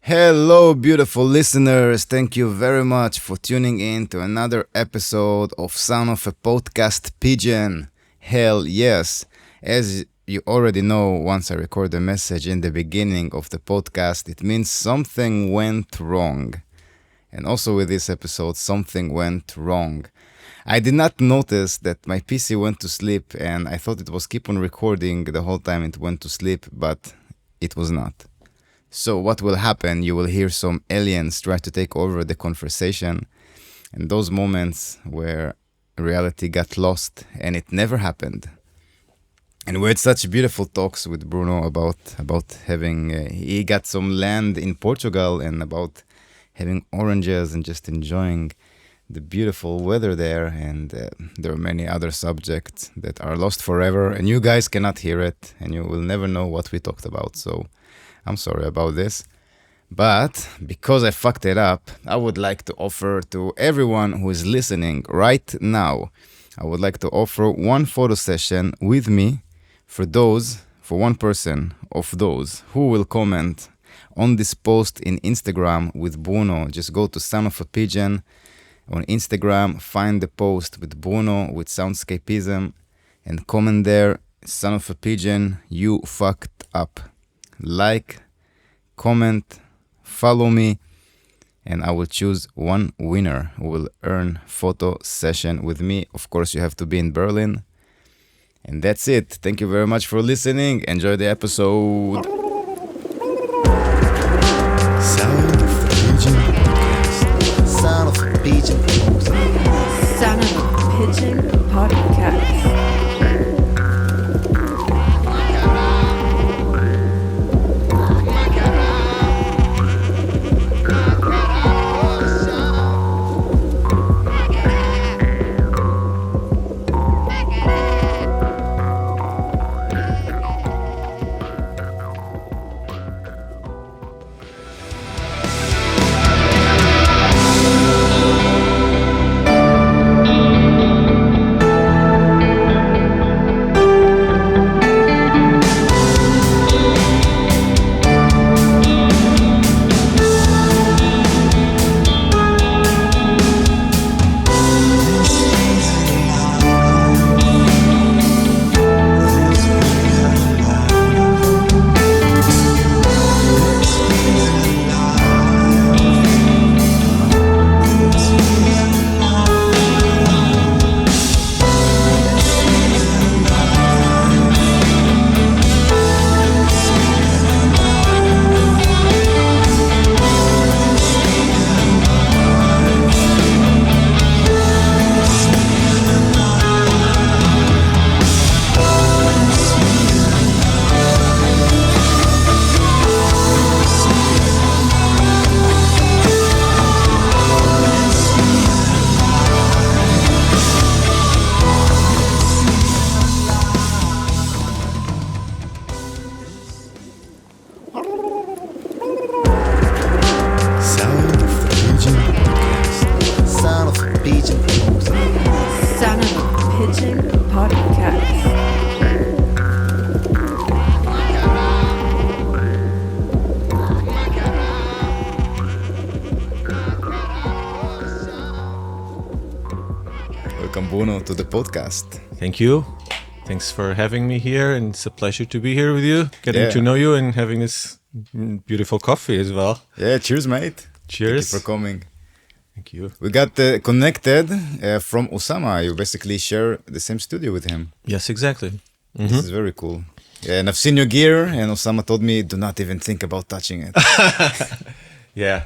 Hello, beautiful listeners. Thank you very much for tuning in to another episode of Sound of a Podcast Pigeon. Hell yes. As you already know, once I record a message in the beginning of the podcast, it means something went wrong. And also with this episode, something went wrong. I did not notice that my PC went to sleep, and I thought it was keep on recording the whole time it went to sleep, but it was not. So what will happen? You will hear some aliens try to take over the conversation, and those moments where reality got lost and it never happened. And we had such beautiful talks with Bruno about having he got some land in Portugal and about having oranges and just enjoying the beautiful weather there. And there are many other subjects that are lost forever, and you guys cannot hear it, and you will never know what we talked about. So I'm sorry about this, but because I fucked it up, I would like to offer to everyone who is listening right now, I would like to offer one photo session with me for one person of those who will comment on this post in Instagram with Bruno. Just go to Sound of a Pigeon on Instagram, find the post with Bruno with Soundscapism, and comment there, Sound of a Pigeon, you fucked up. Like, comment, follow me, and I will choose one winner who will earn photo session with me. Of course, you have to be in Berlin. And that's it. Thank you very much for listening. Enjoy the episode. Sound of the Pigeon Podcast. Sound of a Pigeon. Sound of a Pigeon Podcast. Welcome, Bruno, to the podcast. Thank you. Thanks for having me here, and it's a pleasure to be here with you, getting to know you and having this beautiful coffee as well. Yeah, cheers, mate. Cheers. Thank you for coming. Thank you. We got connected from Osama. You basically share the same studio with him. Yes, exactly. This is very cool. Yeah, and I've seen your gear, and Osama told me, do not even think about touching it. Yeah,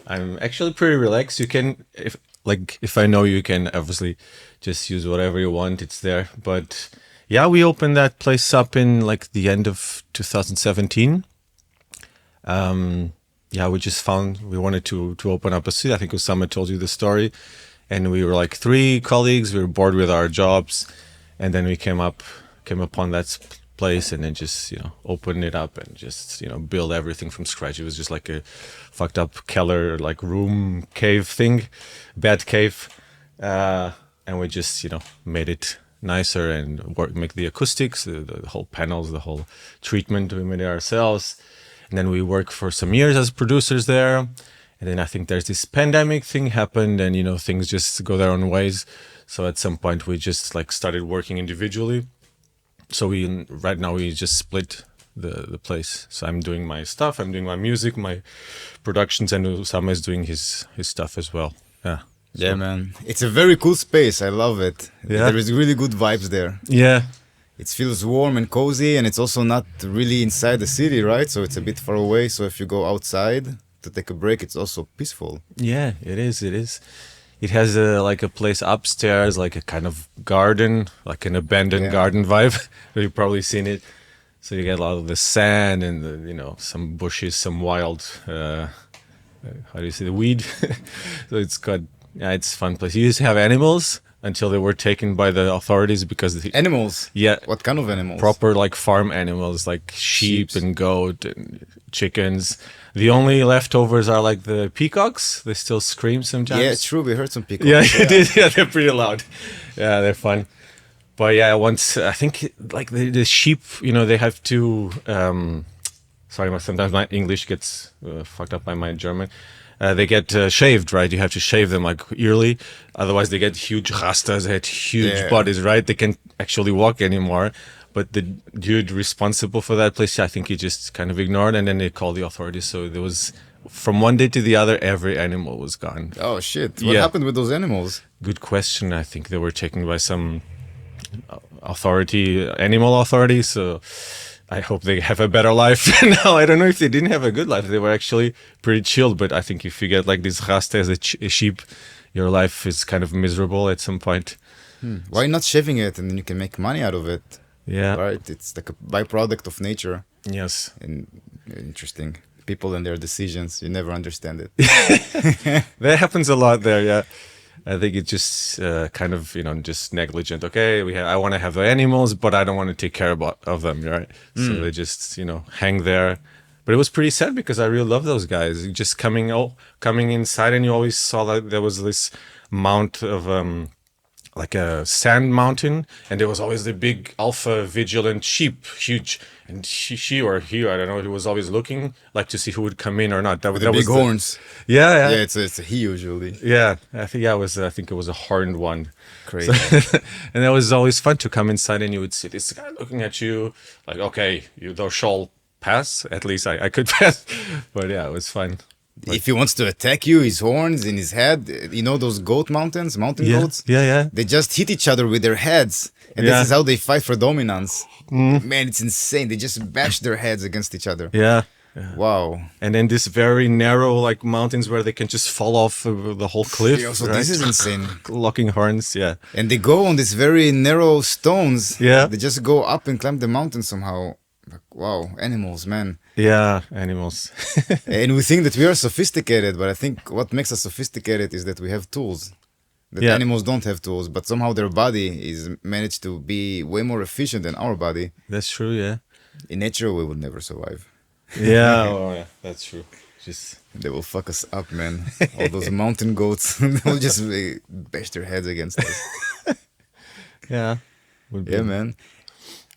I'm actually pretty relaxed. You can, if I know you can obviously just use whatever you want. It's there. But yeah, we opened that place up in like the end of 2017. Yeah, we just found we wanted to open up a studio. I think Osama told you the story. And we were like 3 colleagues. We were bored with our jobs. And then we came upon that place and then just, open it up and just, build everything from scratch. It was just like a fucked up keller, like room cave thing, bed cave. And we just, made it nicer and make the acoustics, the whole panels, the whole treatment. We made it ourselves. And then we worked for some years as producers there. And then I think there's this pandemic thing happened, and things just go their own ways. So at some point we just like started working individually. So right now we just split the place. So I'm doing my stuff, I'm doing my music, my productions, and Osama is doing his stuff as well. Yeah. Yeah, man. It's a very cool space. I love it. Yeah. There is really good vibes there. Yeah. It feels warm and cozy, and it's also not really inside the city, right? So it's a bit far away. So if you go outside to take a break, it's also peaceful. Yeah, it is. It is. It has a place upstairs, like a kind of garden, like an abandoned garden vibe. You've probably seen it. So you get a lot of the sand and some bushes, some wild, how do you say, the weed. So it's it's a fun place. You used to have animals until they were taken by the authorities because Animals? Yeah. What kind of animals? Proper like farm animals, like sheep and goat and chickens. The only leftovers are like the peacocks. They still scream sometimes. Yeah, it's true. We heard some peacocks. Yeah, you did. Yeah, they're pretty loud. Yeah, they're fun. But yeah, once I think like the sheep, they have to. Sorry, sometimes my English gets fucked up by my German. They get shaved, right? You have to shave them like yearly. Otherwise, they get huge rastas, they had huge bodies, right? They can't actually walk anymore. But the dude responsible for that place, I think he just kind of ignored, and then they called the authorities. So there was, from one day to the other, every animal was gone. Oh, shit. What happened with those animals? Good question. I think they were taken by some animal authority. So I hope they have a better life now. I don't know if they didn't have a good life. They were actually pretty chilled. But I think if you get like this rasta as a sheep, your life is kind of miserable at some point. Why not shaving it and then you can make money out of it? Yeah. Right? It's like a byproduct of nature. Yes. And interesting. People and their decisions. You never understand it. That happens a lot there, yeah. I think it's just kind of, just negligent. Okay, I want to have the animals, but I don't want to take care of them, right? So they just, hang there. But it was pretty sad because I really love those guys. Just coming inside, and you always saw that there was this mount of like a sand mountain, and there was always the big alpha vigilant sheep, huge, and she or he, I don't know, he was always looking like to see who would come in or not. That With the big horns. Yeah. Yeah, it's a he usually. Yeah, I think it was a horned one. Crazy. And that was always fun to come inside, and you would see this guy looking at you like, okay, thou shall pass. At least I could pass. But yeah, it was fun. If he wants to attack you, his horns in his head, those mountain goats? Yeah. They just hit each other with their heads. And this is how they fight for dominance. Man, it's insane. They just bash their heads against each other. Yeah. Wow. And then this very narrow like mountains where they can just fall off the whole cliff. Yeah, so right? this is insane. Locking horns, yeah. And they go on these very narrow stones. Yeah. They just go up and climb the mountain somehow. Like, wow, animals, man. Yeah, animals. And we think that we are sophisticated, but I think what makes us sophisticated is that we have tools. That animals don't have tools, but somehow their body is managed to be way more efficient than our body. That's true, yeah. In nature, we would never survive. Yeah, that's true. They will fuck us up, man. All those mountain goats, they'll just bash their heads against us. Yeah. Yeah, man.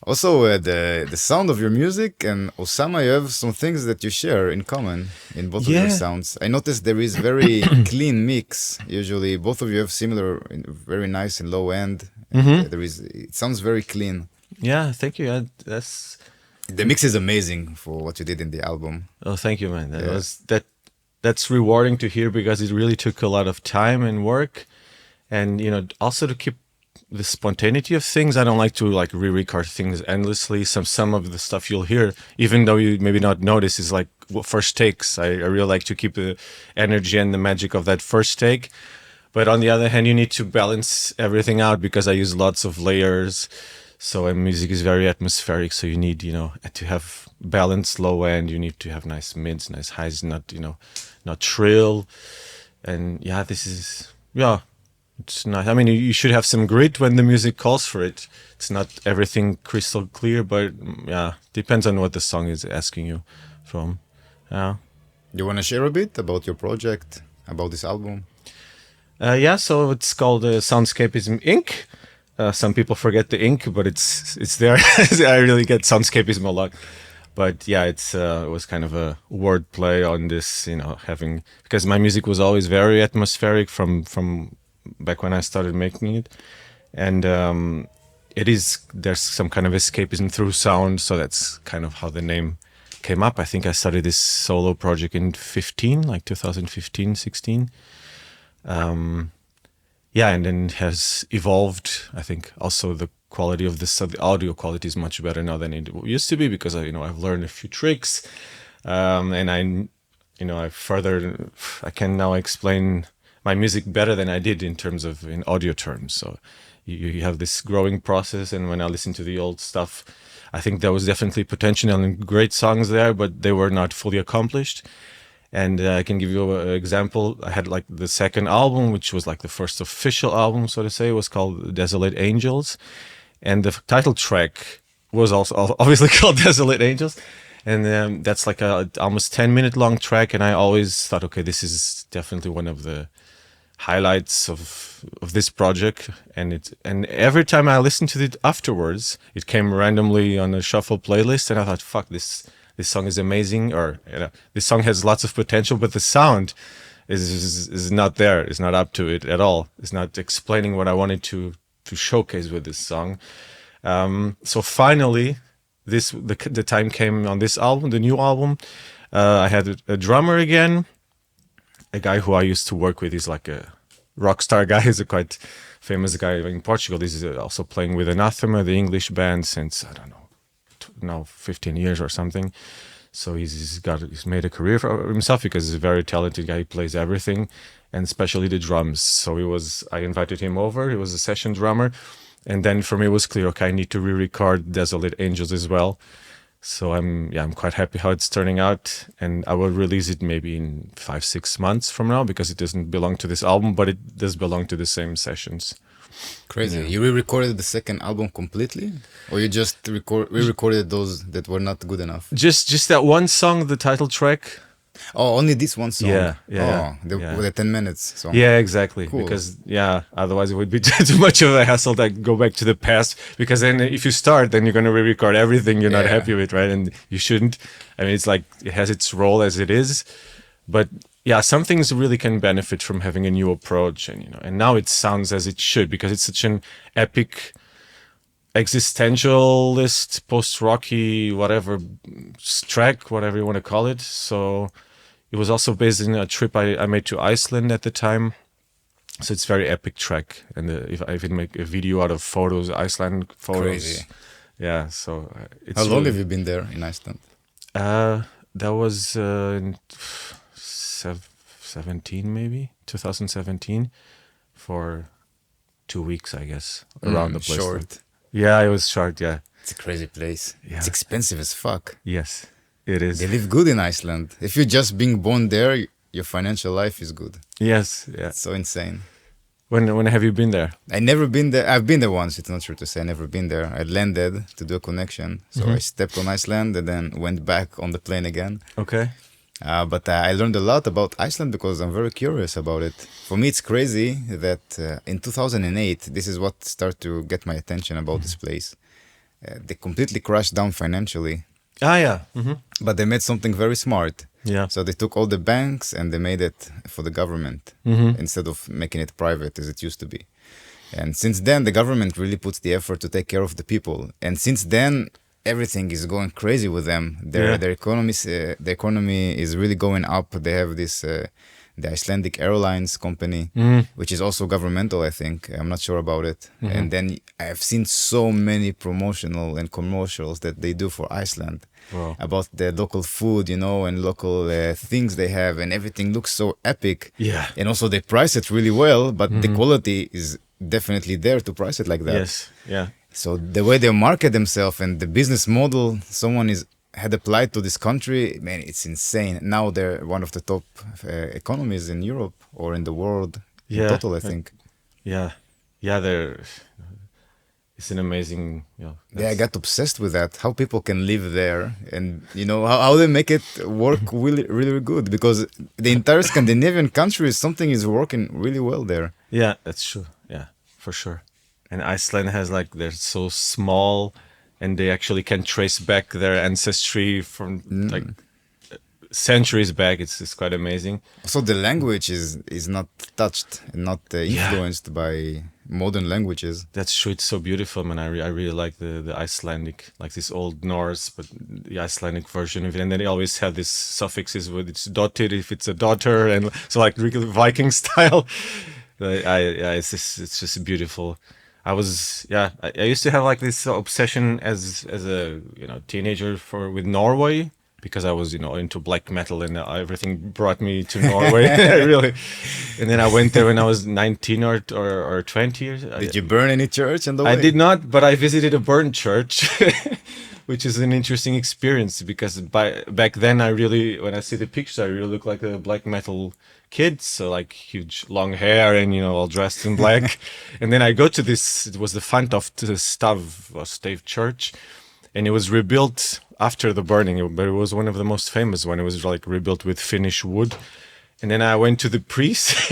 Also, the sound of your music and Osama, you have some things that you share in common in both of your sounds. I noticed there is very clean mix. Usually, both of you have similar, very nice and low end. It sounds very clean. Yeah, thank you. The mix is amazing for what you did in the album. Oh, thank you, man. That's rewarding to hear because it really took a lot of time and work, and also to keep the spontaneity of things. I don't like to re-record things endlessly. Some of the stuff you'll hear, even though you maybe not notice, is like first takes. I really like to keep the energy and the magic of that first take. But on the other hand, you need to balance everything out because I use lots of layers. So music is very atmospheric. So you need, to have balanced low end. You need to have nice mids, nice highs, not shrill. And it's not. I mean, you should have some grit when the music calls for it. It's not everything crystal clear, but depends on what the song is asking you from. Yeah. You want to share a bit about your project, about this album? So it's called Soundscapism Inc. Some people forget the ink, but it's there. I really get Soundscapism a lot. But yeah, it was kind of a word play on this, having, because my music was always very atmospheric from back when I started making it, and there's some kind of escapism through sound, so that's kind of how the name came up. I think I started this solo project in 2015, 16. And then it has evolved. I think also the quality of the audio quality is much better now than it used to be, because I've learned a few tricks, and I can now explain my music better than I did in audio terms. So you have this growing process, and when I listen to the old stuff, I think there was definitely potential and great songs there, but they were not fully accomplished. And I can give you an example. I had like the second album, which was like the first official album, so to say. It was called Desolate Angels. And the title track was also obviously called Desolate Angels. And that's like a almost 10-minute long track. And I always thought, okay, this is definitely one of the highlights of this project. And every time I listened to it afterwards, it came randomly on a shuffle playlist. And I thought, fuck, this song is amazing, or this song has lots of potential, but the sound is not there. It's not up to it at all. It's not explaining what I wanted to showcase with this song. So finally, the time came on this album, the new album. I had a drummer again, a guy who I used to work with. He's like a rock star guy. He's a quite famous guy in Portugal. He's also playing with Anathema, the English band, since, I don't know, now 15 years or something. So he's made a career for himself, because he's a very talented guy. He plays everything, and especially the drums. So I invited him over. He was a session drummer, and then for me it was clear, okay, I need to re-record Desolate Angels as well. So I'm quite happy how it's turning out, and I will release it maybe in 5-6 months from now, because it doesn't belong to this album, but it does belong to the same sessions. Crazy. Yeah. You re-recorded the second album completely, or you just re-recorded those that were not good enough? Just that one song, the title track. Oh, only this one song? Yeah. The 10 minutes song. Yeah, exactly. Cool. Because, otherwise it would be too much of a hassle to go back to the past, because then if you start, then you're going to re-record everything you're not happy with, right? And you shouldn't. I mean, it's like, it has its role as it is, but yeah, some things really can benefit from having a new approach, and now it sounds as it should, because it's such an epic, existentialist, post-rocky, whatever track, whatever you want to call it. So it was also based in a trip I made to Iceland at the time. So it's very epic track, and if I even make a video out of photos, Iceland photos. Crazy. Yeah. So it's. How long have you been there in Iceland? That was in 2017, for 2 weeks, I guess, around the place. Short. Yeah, it was short. Yeah. It's a crazy place. Yeah. It's expensive as fuck. Yes, it is. They live good in Iceland. If you're just being born there, your financial life is good. Yes. Yeah. It's so insane. When have you been there? I never been there. I've been there once. It's not true to say I never been there. I landed to do a connection. So I stepped on Iceland and then went back on the plane again. Okay. But I learned a lot about Iceland because I'm very curious about it. For me, it's crazy that in 2008, this is what started to get my attention about this place. They completely crashed down financially. Ah, yeah. Mm-hmm. But they made something very smart. Yeah. So they took all the banks and they made it for the government instead of making it private as it used to be. And since then, the government really puts the effort to take care of the people. And since then, everything is going crazy with them. Their the economy is really going up. They have this the Icelandic Airlines company, which is also governmental, I think. I'm not sure about it. And then I've seen so many promotional and commercials that they do for Iceland. Wow. About the local food, and local things they have, and everything looks so epic. Yeah. And also they price it really well, but the quality is definitely there to price it like that. Yes. Yeah. So the way they market themselves and the business model someone had applied to this country, man, it's insane. Now they're one of the top economies in Europe or in the world in total, I think. Yeah. It's an amazing. Yeah, I got obsessed with that. How people can live there, and how they make it work really, really good. Because the entire Scandinavian countries, something is working really well there. Yeah, that's true. Yeah, for sure. And Iceland has they're so small, and they actually can trace back their ancestry from like centuries back. It's quite amazing. So the language is not touched and not influenced by modern languages. That's true. It's so beautiful, man. I really like the Icelandic, like this old Norse, but the Icelandic version of it. And then they always have these suffixes with it's dotted if it's a daughter, and so like really Viking style. It's just beautiful. I used to have like this obsession as a teenager with Norway, because I was into black metal, and everything brought me to Norway. Really. And then I went there when I was 19 or 20 years. Did you burn any church on the way? I did not, but I visited a burned church, which is an interesting experience, because back then when I see the pictures, I really look like a black metal kid, so like huge long hair and all dressed in black. And then I go to this, it was the font of the Stave church, and it was rebuilt after the burning, but it was one of the most famous one. It was like rebuilt with Finnish wood. And then I went to the priest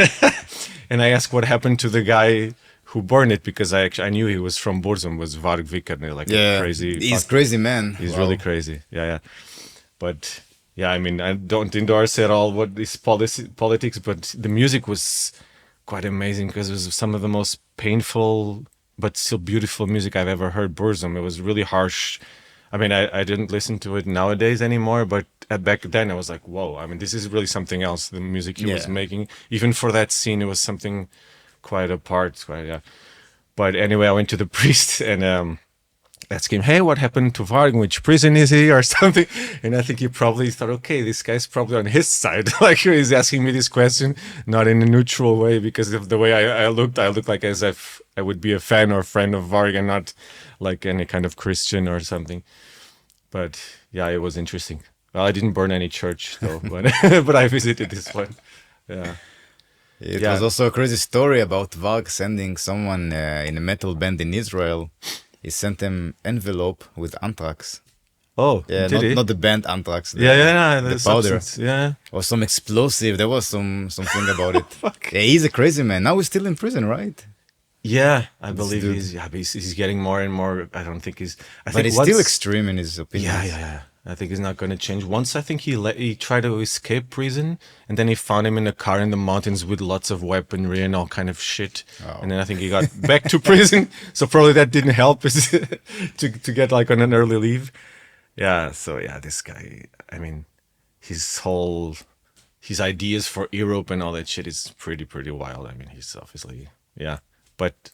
and I asked what happened to the guy who burned it, because I knew he was from Burzum, was Varg Vikarne, like a crazy. He's crazy, man. He's really crazy. Yeah. But yeah, I mean, I don't endorse at all what is politics, but the music was quite amazing, because it was some of the most painful but still beautiful music I've ever heard. Burzum, it was really harsh. I mean, I didn't listen to it nowadays anymore, but back then I was like, whoa, I mean, this is really something else. The music he was making, even for that scene, it was something quite apart. But anyway, I went to the priest and asked him, hey, what happened to Varg? Which prison is he or something? And I think he probably thought, okay, this guy's probably on his side. Like he's asking me this question, not in a neutral way, because of the way I looked like as if I would be a fan or friend of Varg and not like any kind of Christian or something. But yeah, it was interesting. Well, I didn't burn any church though, but I visited this one. Yeah. It was also a crazy story about Varg sending someone in a metal band in Israel. He sent them envelope with anthrax. Oh, yeah, not the band anthrax. The powder. Yeah, or some explosive. There was something about it. Fuck. Yeah, he's a crazy man. Now he's still in prison, right? Yeah, I believe he's getting more and more. I don't think he's. But he's still extreme in his opinions. Yeah. I think he's not going to change. Once I think he tried to escape prison, and then he found him in a car in the mountains with lots of weaponry and all kind of shit. Oh. And then I think he got back to prison. So probably that didn't help to get like on an early leave. Yeah. So yeah, this guy. I mean, his ideas for Europe and all that shit is pretty wild. I mean, he's obviously But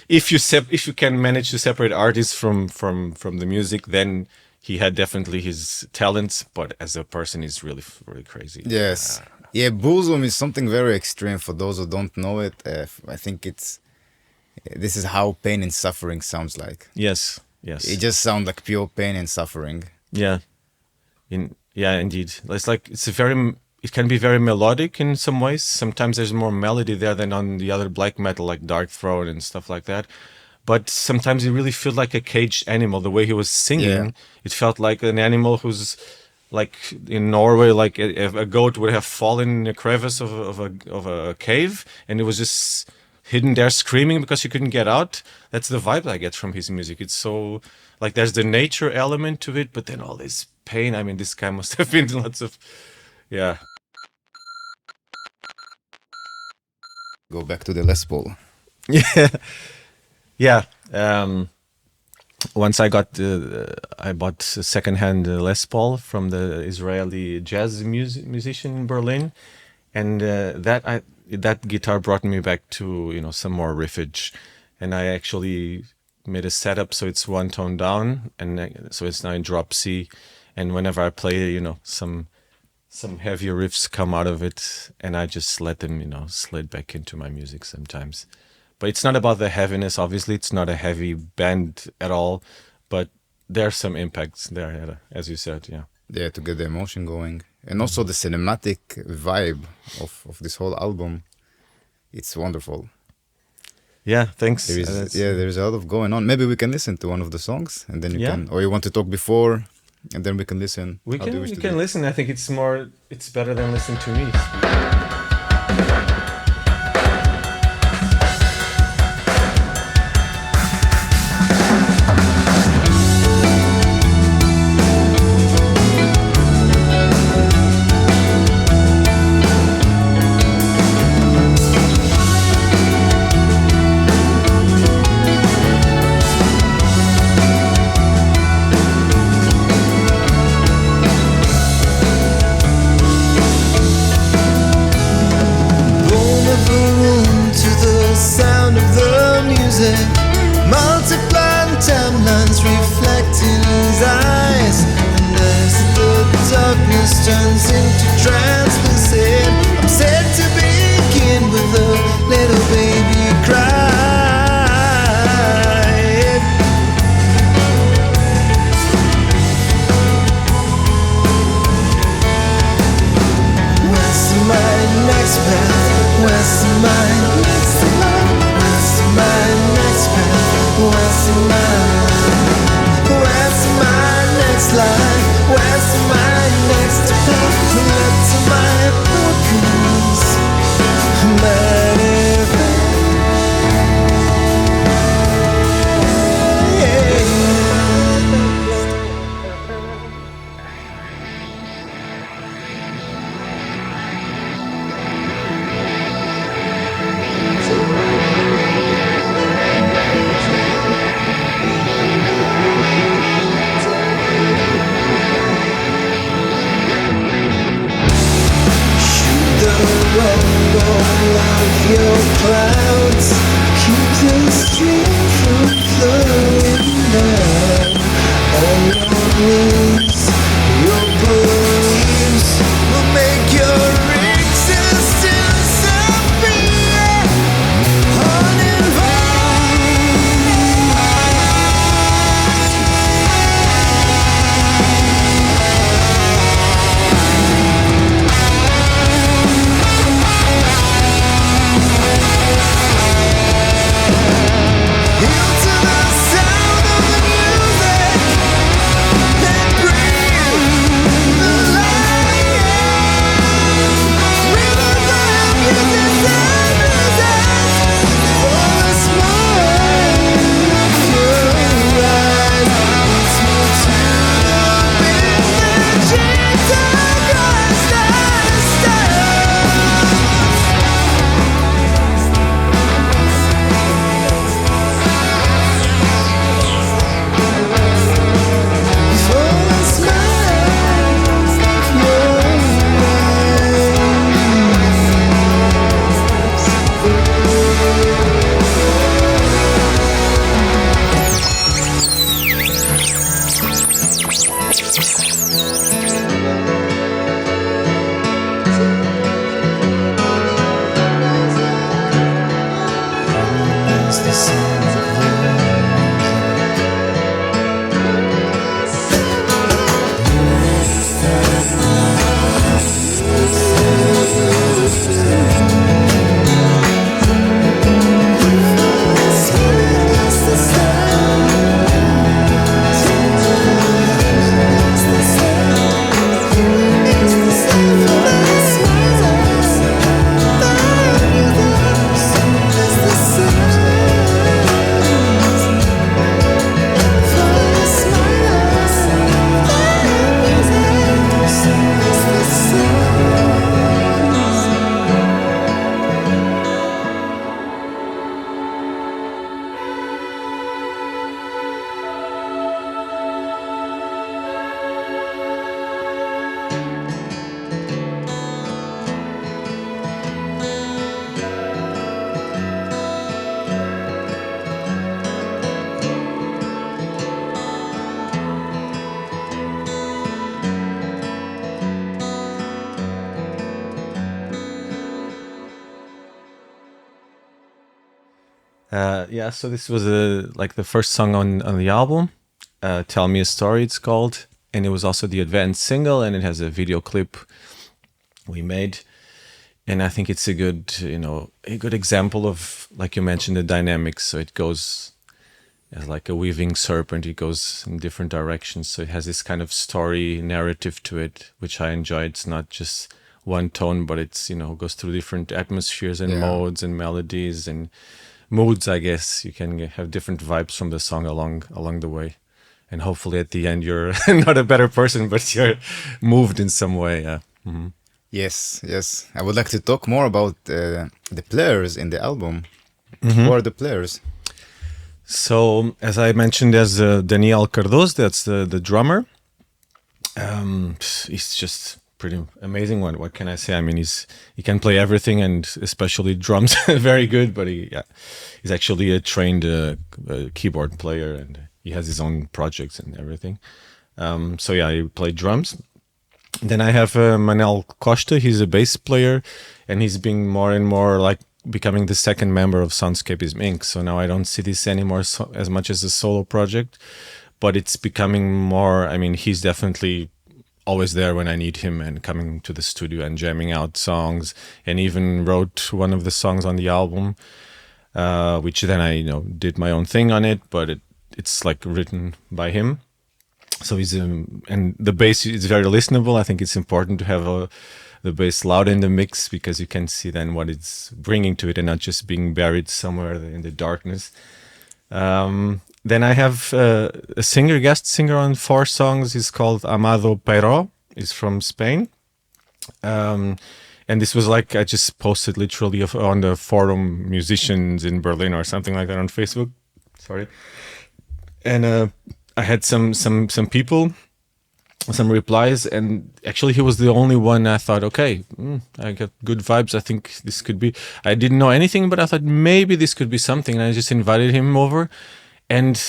if you can manage to separate artists from the music, then he had definitely his talents, but as a person, he's really crazy. Yes. Burzum is something very extreme. For those who don't know it, I think this is how pain and suffering sounds like. Yes. It just sounds like pure pain and suffering. Yeah. Indeed. It can be very melodic in some ways. Sometimes there's more melody there than on the other black metal, like Dark Throne and stuff like that. But sometimes it really felt like a caged animal. The way he was singing, it felt like an animal who's, like in Norway, like a goat would have fallen in a crevice of a cave, and it was just hidden there screaming because he couldn't get out. That's the vibe I get from his music. It's so, like, there's the nature element to it, but then all this pain. I mean, this guy must have been lots of, Go back to the Les Paul. Once I bought a secondhand Les Paul from the Israeli jazz musician in Berlin, and that guitar brought me back to some more riffage, and I actually made a setup so it's one tone down, and so it's now in drop C, and whenever I play, some heavier riffs come out of it, and I just let them, slide back into my music sometimes. But it's not about the heaviness. Obviously, it's not a heavy band at all, but there are some impacts there, as you said, Yeah, to get the emotion going. And also the cinematic vibe of this whole album. It's wonderful. Yeah, thanks. There's a lot of going on. Maybe we can listen to one of the songs, and then you can, or you want to talk before, and then we can listen. We can listen. I think it's better than listening to me. turns into translucent. I'm set to begin with a little baby crying. What's my next path? What's my next path? What's my next path? What's my next life? What's my next path? What's my purpose? Your clouds keep the stream from flowing down. All your needs, your beliefs will make your existence appear Yeah, so this was like the first song on the album. Tell Me a Story, it's called, and it was also the advanced single, and it has a video clip we made. And I think it's a good, a good example of, like you mentioned, the dynamics. So it goes as like a weaving serpent. It goes in different directions. So it has this kind of story narrative to it, which I enjoy. It's not just one tone, but it's, goes through different atmospheres and modes and melodies and moods, I guess. You can have different vibes from the song along the way. And hopefully at the end, you're not a better person, but you're moved in some way. Yeah. Mm-hmm. Yes. I would like to talk more about the players in the album. Mm-hmm. Who are the players? So, as I mentioned, there's Daniel Cardoso, that's the drummer. He's just pretty amazing one. What can I say? I mean, he can play everything, and especially drums, very good. But he's actually a trained keyboard player, and he has his own projects and everything. So he played drums. Then I have Manuel Costa. He's a bass player, and he's being more and more like becoming the second member of Soundscapism Inc. So now I don't see this anymore as much as a solo project, but it's becoming more. I mean, he's definitely always there when I need him and coming to the studio and jamming out songs, and even wrote one of the songs on the album, which then I did my own thing on it, but it's like written by him. So he's and the bass is very listenable. I think it's important to have the bass loud in the mix, because you can see then what it's bringing to it and not just being buried somewhere in the darkness. Then I have a guest singer on 4 songs. He's called Amado Peiró. He's from Spain. And this was like, I just posted literally on the forum musicians in Berlin or something like that on Facebook. Sorry. And I had some people, some replies, and actually he was the only one. I thought, okay, I got good vibes. I think this could be. I didn't know anything, but I thought maybe this could be something. And I just invited him over, and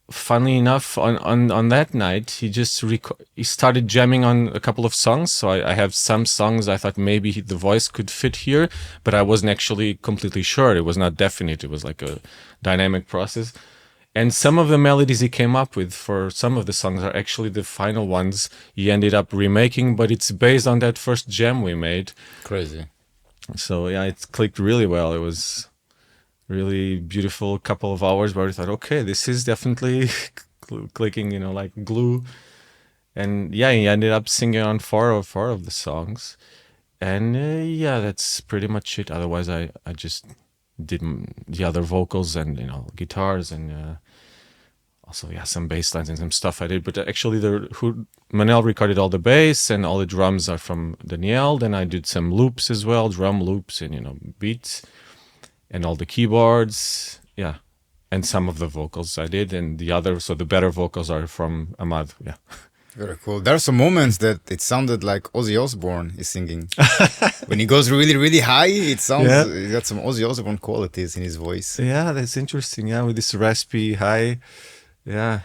funnily enough, on that night, he started jamming on a couple of songs. So I have some songs I thought maybe the voice could fit here, but I wasn't actually completely sure. It was not definite. It was like a dynamic process. And some of the melodies he came up with for some of the songs are actually the final ones he ended up remaking, but it's based on that first jam we made. Crazy. So yeah, it clicked really well. It was really beautiful couple of hours where I thought, okay, this is definitely clicking, like glue. And yeah, he ended up singing on four of the songs. And yeah, that's pretty much it. Otherwise, I just did the other vocals and guitars and also some bass lines and some stuff I did. But actually Manuel recorded all the bass, and all the drums are from Daniel. Then I did some loops as well, drum loops and beats, and all the keyboards, and some of the vocals I did, and the better vocals are from Amado. Very cool. There are some moments that it sounded like Ozzy Osbourne is singing. When he goes really, really high, it sounds he got some Ozzy Osbourne qualities in his voice. Yeah, that's interesting. Yeah, with this raspy high. Yeah.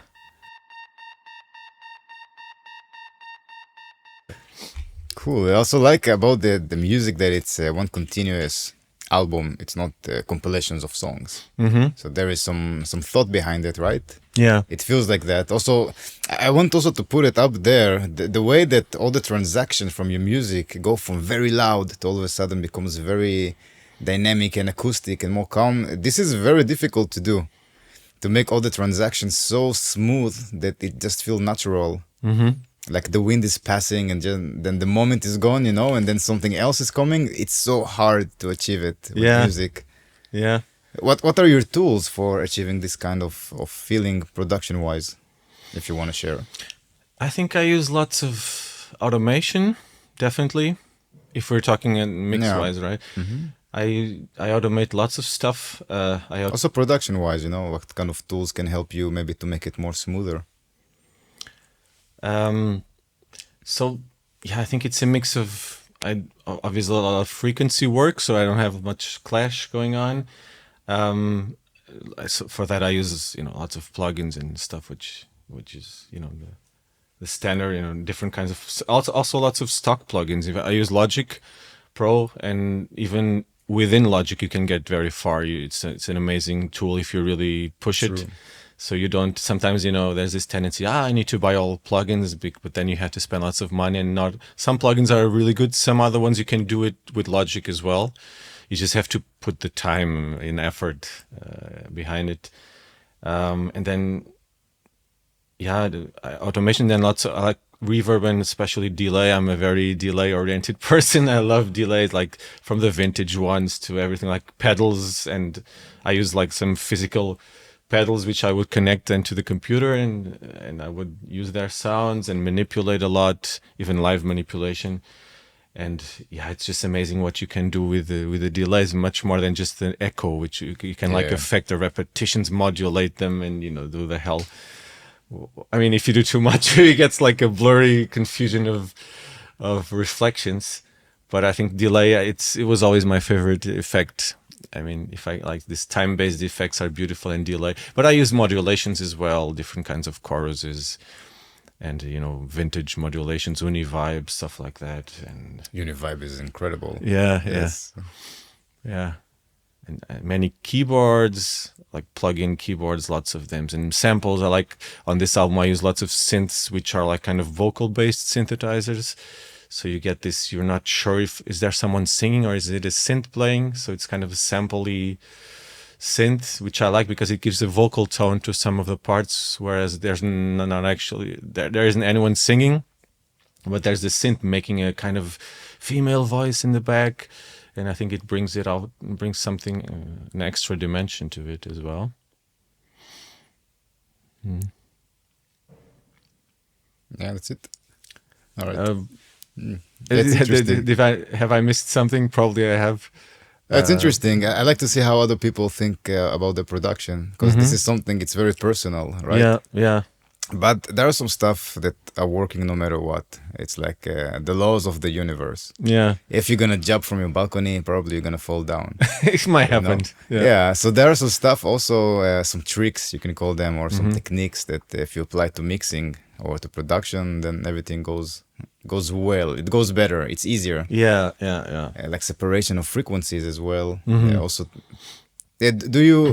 Cool. I also like about the music that it's one continuous album. It's not compilations of songs. Mm-hmm. So there is some thought behind it, right? Yeah. It feels like that. Also, I want also to put it up there, the way that all the transactions from your music go from very loud to all of a sudden becomes very dynamic and acoustic and more calm. This is very difficult to do, to make all the transactions so smooth that it just feels natural. Mm-hmm. Like the wind is passing and then the moment is gone, and then something else is coming. It's so hard to achieve it with music. Yeah. What are your tools for achieving this kind of feeling production-wise, if you want to share? I think I use lots of automation, definitely, if we're talking mix-wise, right? Mm-hmm. I automate lots of stuff. Also production-wise, what kind of tools can help you maybe to make it more smoother? I think it's a mix of obviously a lot of frequency work, so I don't have much clash going on. So for that I use lots of plugins and stuff, which is the standard, different kinds of also lots of stock plugins. If I use Logic Pro, and even within Logic you can get very far. It's an amazing tool if you really push it. So you don't, sometimes, there's this tendency, I need to buy all plugins, but then you have to spend lots of money, and some plugins are really good. Some other ones you can do it with Logic as well. You just have to put the time and effort behind it. And then, automation, then lots of, I like reverb and especially delay. I'm a very delay-oriented person. I love delays, like from the vintage ones to everything, like pedals, and I use like some physical pedals which I would connect then to the computer, and I would use their sounds and manipulate a lot, even live manipulation. And it's just amazing what you can do with the delays, much more than just the echo, which you can affect the repetitions, modulate them, and do the hell. I mean, if you do too much, it gets like a blurry confusion of reflections. But I think delay, it was always my favorite effect. I mean, if I like this time-based effects are beautiful, and delay, but I use modulations as well, different kinds of choruses. and vintage modulations, Univibe, stuff like that. And Univibe is incredible. yeah, Yes. yeah. And many keyboards, like plug-in keyboards, lots of them, and samples. I like on this album I use lots of synths, which are like kind of vocal-based synthesizers. So you get this, you're not sure if is there someone singing or is it a synth playing. So it's kind of a sampley synth, which I like because it gives a vocal tone to some of the parts, whereas there's not actually there isn't anyone singing, but there's the synth making a kind of female voice in the back, and I think it brings it out, brings something, an extra dimension to it as well. Yeah, that's it. All right. That's interesting. Have I missed something? Probably I have. That's interesting. I like to see how other people think about the production, because this is something, it's very personal, right? Yeah. But there are some stuff that are working no matter what. It's like the laws of the universe. Yeah. If you're gonna jump from your balcony, probably you're gonna fall down. It might you know? happen. Yeah. So there are some stuff also, some tricks you can call them, or some techniques that if you apply to mixing or to production, then everything goes well. It goes better. It's easier. Yeah. Like separation of frequencies as well. Also,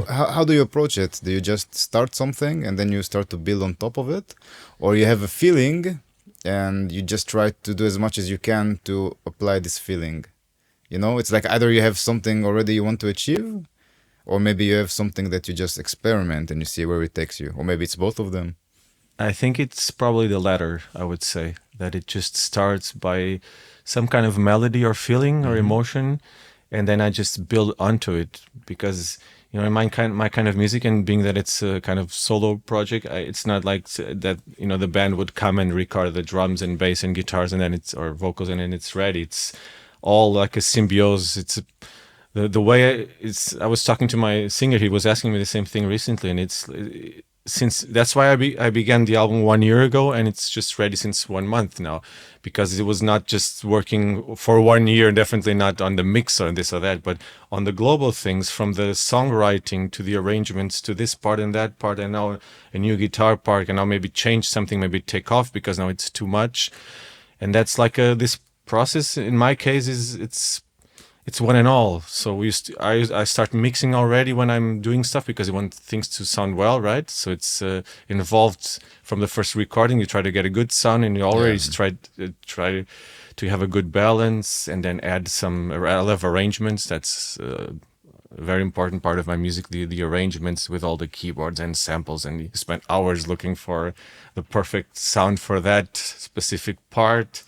how do you approach it? Do you just start something and then you start to build on top of it, or you have a feeling and you just try to do as much as you can to apply this feeling? It's like either you have something already you want to achieve, or maybe you have something that you just experiment and you see where it takes you, or maybe it's both of them. I think it's probably the latter, I would say, that it just starts by some kind of melody or feeling or emotion, and then I just build onto it, because in my kind of music, and being that it's a kind of solo project, it's not like that the band would come and record the drums and bass and guitars and then or vocals and then it's ready. It's all like a symbiosis. It's the way I was talking to my singer, he was asking me the same thing recently, and since that's why I began the album 1 year ago, and it's just ready since 1 month now, because it was not just working for 1 year, definitely not on the mix or this or that, but on the global things, from the songwriting to the arrangements to this part and that part, and now a new guitar part, and now maybe change something, maybe take off because now it's too much. And that's like this process. In my case, it's one and all. So I start mixing already when I'm doing stuff, because I want things to sound well, right? So it's involved from the first recording. You try to get a good sound, and you already try to have a good balance, and then add some. I love arrangements. That's a very important part of my music. The arrangements with all the keyboards and samples, and you spend hours looking for the perfect sound for that specific part.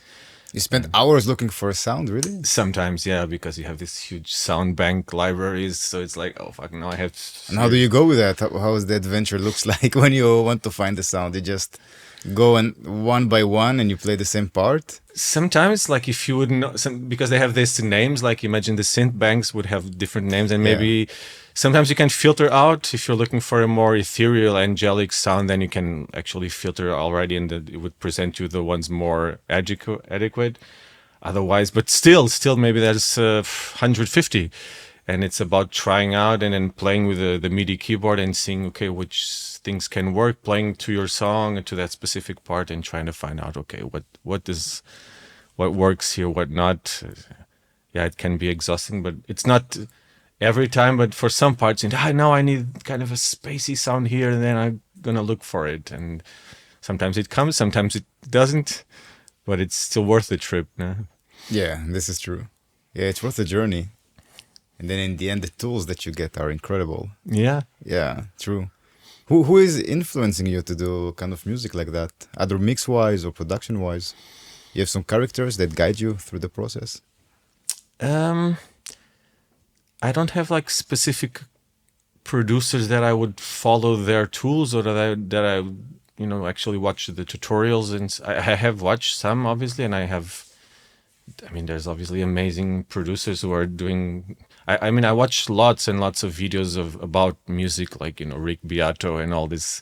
You spent hours looking for a sound, really? Sometimes, yeah, because you have this huge sound bank libraries, so it's like, oh fuck, now I have. And how do you go with that? How is the adventure looks like when you want to find the sound? You just go and one by one and you play the same part? Sometimes, like if you would know, because they have these names, like imagine the synth banks would have different names, and maybe sometimes you can filter out. If you're looking for a more ethereal, angelic sound, then you can actually filter already, and it would present you the ones more adequate. Otherwise, but still, maybe there's 150, and it's about trying out and then playing with the MIDI keyboard and seeing, okay, which things can work, playing to your song and to that specific part, and trying to find out, okay, what works here, what not. Yeah, it can be exhausting, but it's not every time, but for some parts, now I need kind of a spacey sound here, and then I'm gonna look for it. And sometimes it comes, sometimes it doesn't, but it's still worth the trip. No? Yeah, this is true. Yeah, it's worth the journey. And then in the end, the tools that you get are incredible. Yeah. Yeah, true. Who is influencing you to do kind of music like that, either mix-wise or production-wise? You have some characters that guide you through the process? I don't have like specific producers that I would follow their tools, or that I actually watch the tutorials, and I have watched some, obviously, and there's obviously amazing producers who are doing. I watch lots and lots of videos about music, like Rick Beato and all this.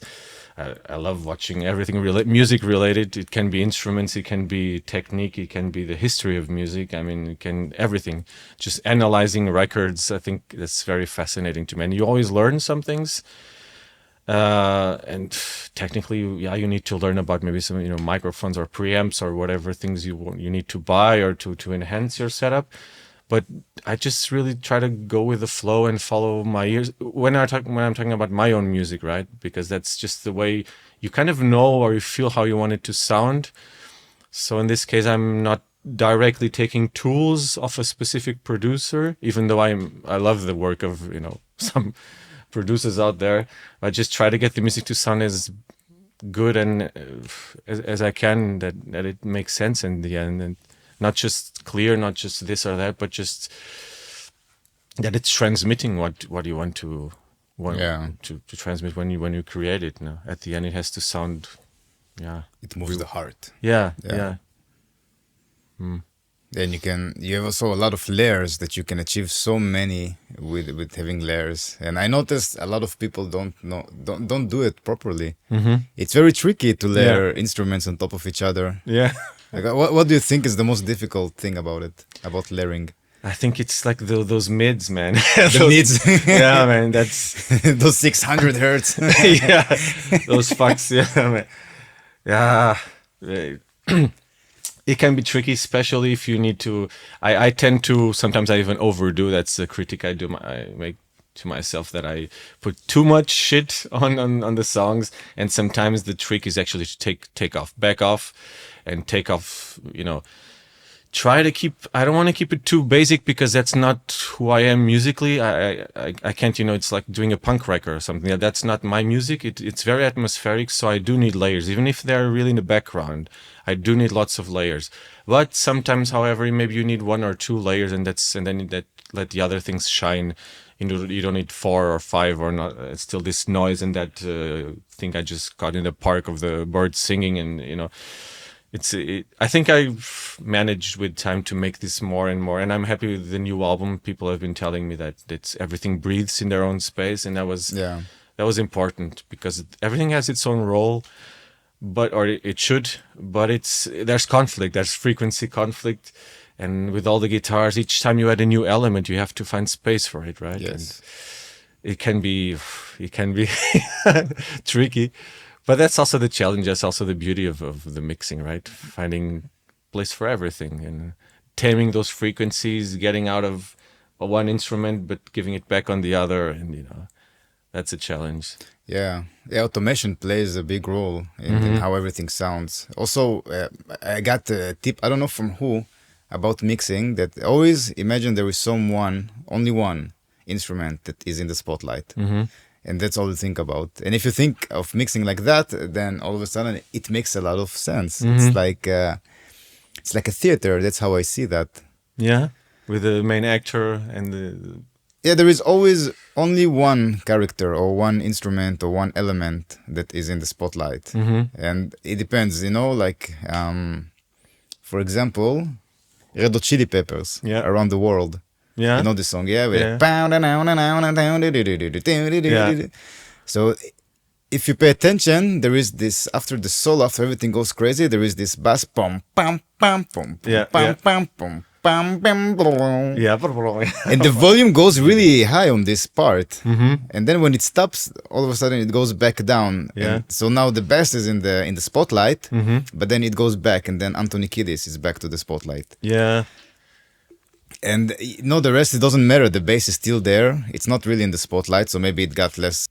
I love watching everything music related. It can be instruments, it can be technique, it can be the history of music. It can everything. Just analyzing records, I think that's very fascinating to me. And you always learn some things. And technically, yeah, you need to learn about maybe some, microphones or preamps or whatever things you need to buy or to enhance your setup. But I just really try to go with the flow and follow my ears when I'm talking about my own music, right? Because that's just the way you kind of know or you feel how you want it to sound. So in this case, I'm not directly taking tools of a specific producer, even though I love the work of some producers out there. I just try to get the music to sound as good and as I can, that it makes sense in the end, and not just clear, not just this or that, but just that it's transmitting what you want to transmit when you create it. At the end, it has to sound, it moves the heart. Yeah. Then you have also a lot of layers that you can achieve so many with having layers. And I noticed a lot of people don't do it properly. It's very tricky to layer instruments on top of each other. Yeah. Like, what do you think is the most difficult thing about layering? I think it's like those mids, man. The mids. Yeah, man. That's those 600 hertz. Yeah, those fucks. Yeah, man. Yeah. It can be tricky, especially if you need to. I tend to sometimes I even overdo. That's the critique I make to myself, that I put too much shit on the songs, and sometimes the trick is actually to back off, and take off. Try to keep. I don't want to keep it too basic because that's not who I am musically. I can't. It's like doing a punk record or something. That's not my music. It's very atmospheric, so I do need layers, even if they're really in the background. I do need lots of layers. But sometimes, however, maybe you need 1 or 2 layers, and then let the other things shine. You don't need 4 or 5 or not. It's still this noise and that thing I just got in the park of the birds singing, and I think I've managed with time to make this more and more, and I'm happy with the new album. People have been telling me that everything breathes in their own space, and that was important, because everything has its own role, or it should. But there's conflict, there's frequency conflict, and with all the guitars, each time you add a new element, you have to find space for it, right? Yes. And it can be tricky. But that's also the challenge. That's also the beauty of the mixing, right? Finding place for everything and taming those frequencies, getting out of one instrument but giving it back on the other, and that's a challenge. Yeah, automation plays a big role in how everything sounds. Also, I got a tip, I don't know from who, about mixing, that always imagine there is only one instrument that is in the spotlight. And that's all you think about. And if you think of mixing like that, then all of a sudden it makes a lot of sense. It's like a theater. That's how I see that. Yeah, with the main actor and the... Yeah, there is always only one character or one instrument or one element that is in the spotlight. And it depends, like, for example, Red Hot Chili Peppers around the world. Yeah. You know this song, yeah? So if you pay attention, there is this, after the solo, after everything goes crazy, there is this bass, pom, pam, pam, pom, pam, pam, pom, pam, pam, pam. Yeah. And the volume goes really high on this part. And then when it stops, all of a sudden it goes back down. Yeah. And so now the bass is in the spotlight, but then it goes back, and then Anthony Kiedis is back to the spotlight. Yeah. And the rest, it doesn't matter. The bass is still there. It's not really in the spotlight, so maybe it got less.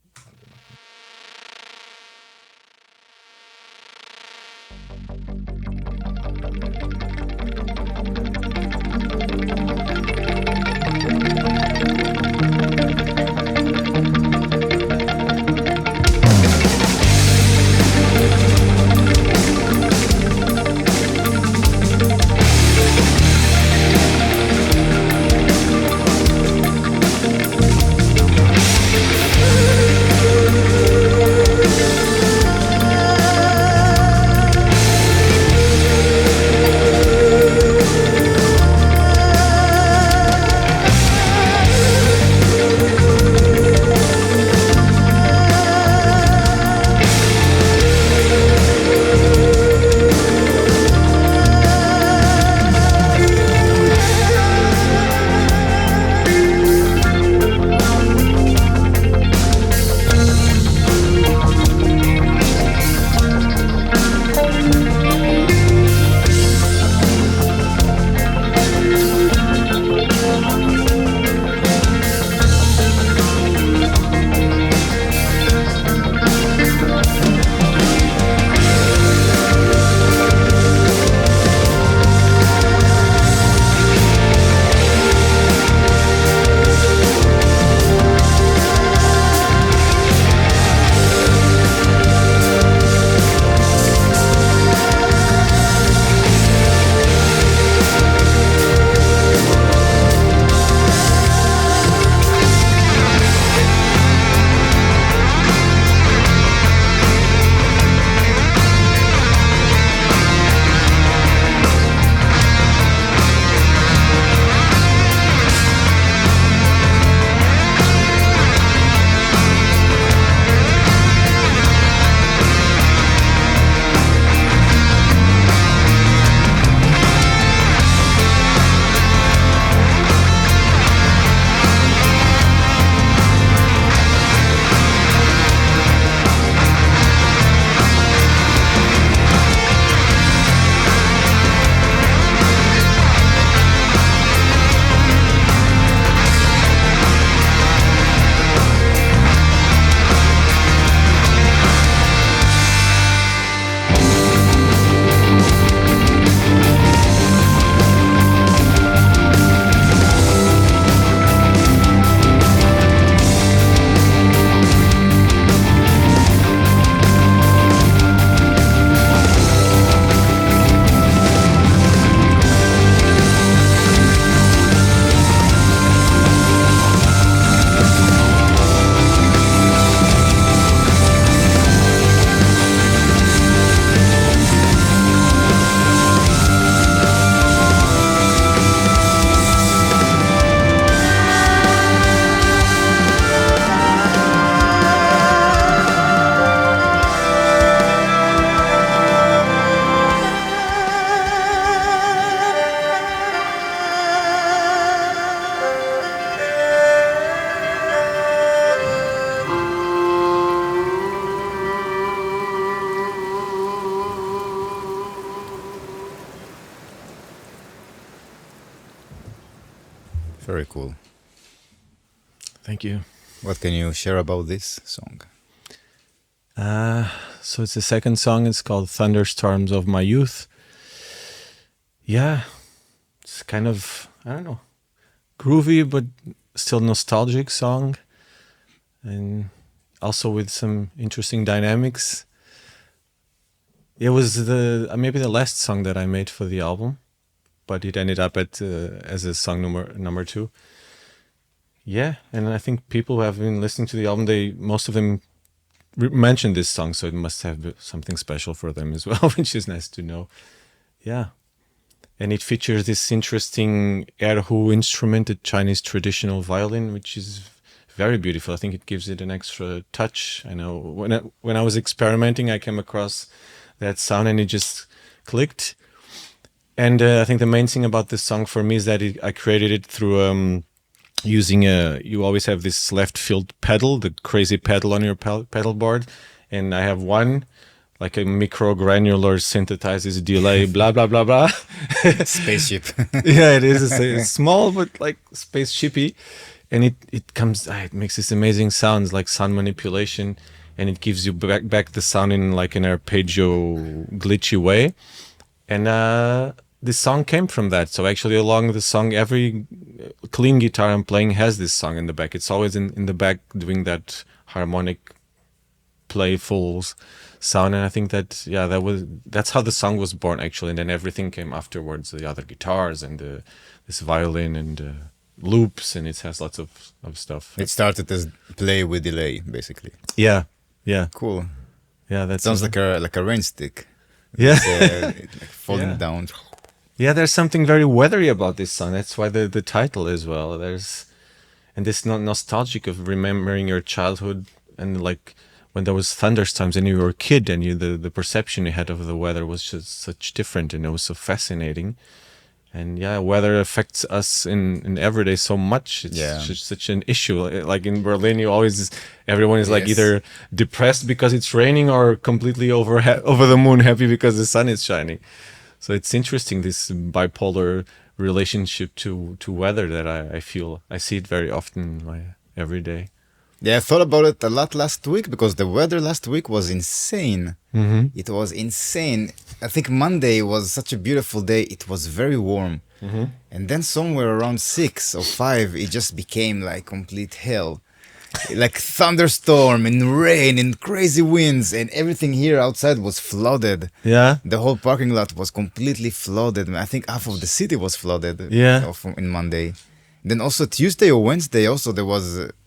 Very cool. Thank you. What can you share about this song? So it's the second song. It's called Thunderstorms of My Youth. Yeah, it's kind of, I don't know, groovy, but still nostalgic song. And also with some interesting dynamics. It was maybe the last song that I made for the album, but it ended up as a song number 2. Yeah, and I think people who have been listening to the album, most of them mentioned this song, so it must have something special for them as well, which is nice to know. Yeah, and it features this interesting erhu instrument, a Chinese traditional violin, which is very beautiful. I think it gives it an extra touch. I know when I was experimenting, I came across that sound and it just clicked. And I think the main thing about this song for me is that I created it through using you always have this left field pedal, the crazy pedal on your pedal board. And I have one, like a microgranular synthesizes delay, blah, blah, blah, blah. Spaceship. Yeah, it is. It's small, but like spaceshipy. And it makes this amazing sounds like sound manipulation. And it gives you back the sound in like an arpeggio glitchy way. And this song came from that. So actually along the song, every clean guitar I'm playing has this song in the back. It's always in the back doing that harmonic, playful sound. And I think that, that's how the song was born actually. And then everything came afterwards, the other guitars and this violin and loops, and it has lots of stuff. It started as play with delay, basically. Yeah. Cool. Yeah, that sounds like a rain stick. Yeah. Like falling down. Yeah, there's something very weathery about this song. That's why the title as well. And this nostalgic of remembering your childhood and like when there was thunderstorms and you were a kid and the perception you had of the weather was just such different and it was so fascinating. And yeah, weather affects us in everyday so much. It's just such an issue. Like in Berlin, everyone is like either depressed because it's raining or completely over the moon happy because the sun is shining. So it's interesting, this bipolar relationship to weather that I feel. I see it very often in my everyday. Yeah, I thought about it a lot last week because the weather last week was insane. Mm-hmm. It was insane. I think Monday was such a beautiful day. It was very warm. Mm-hmm. And then somewhere around 6 or 5, it just became like complete hell. Like thunderstorm and rain and crazy winds and everything here outside was flooded. Yeah. The whole parking lot was completely flooded. I think half of the city was flooded in Monday. Then also Tuesday or Wednesday also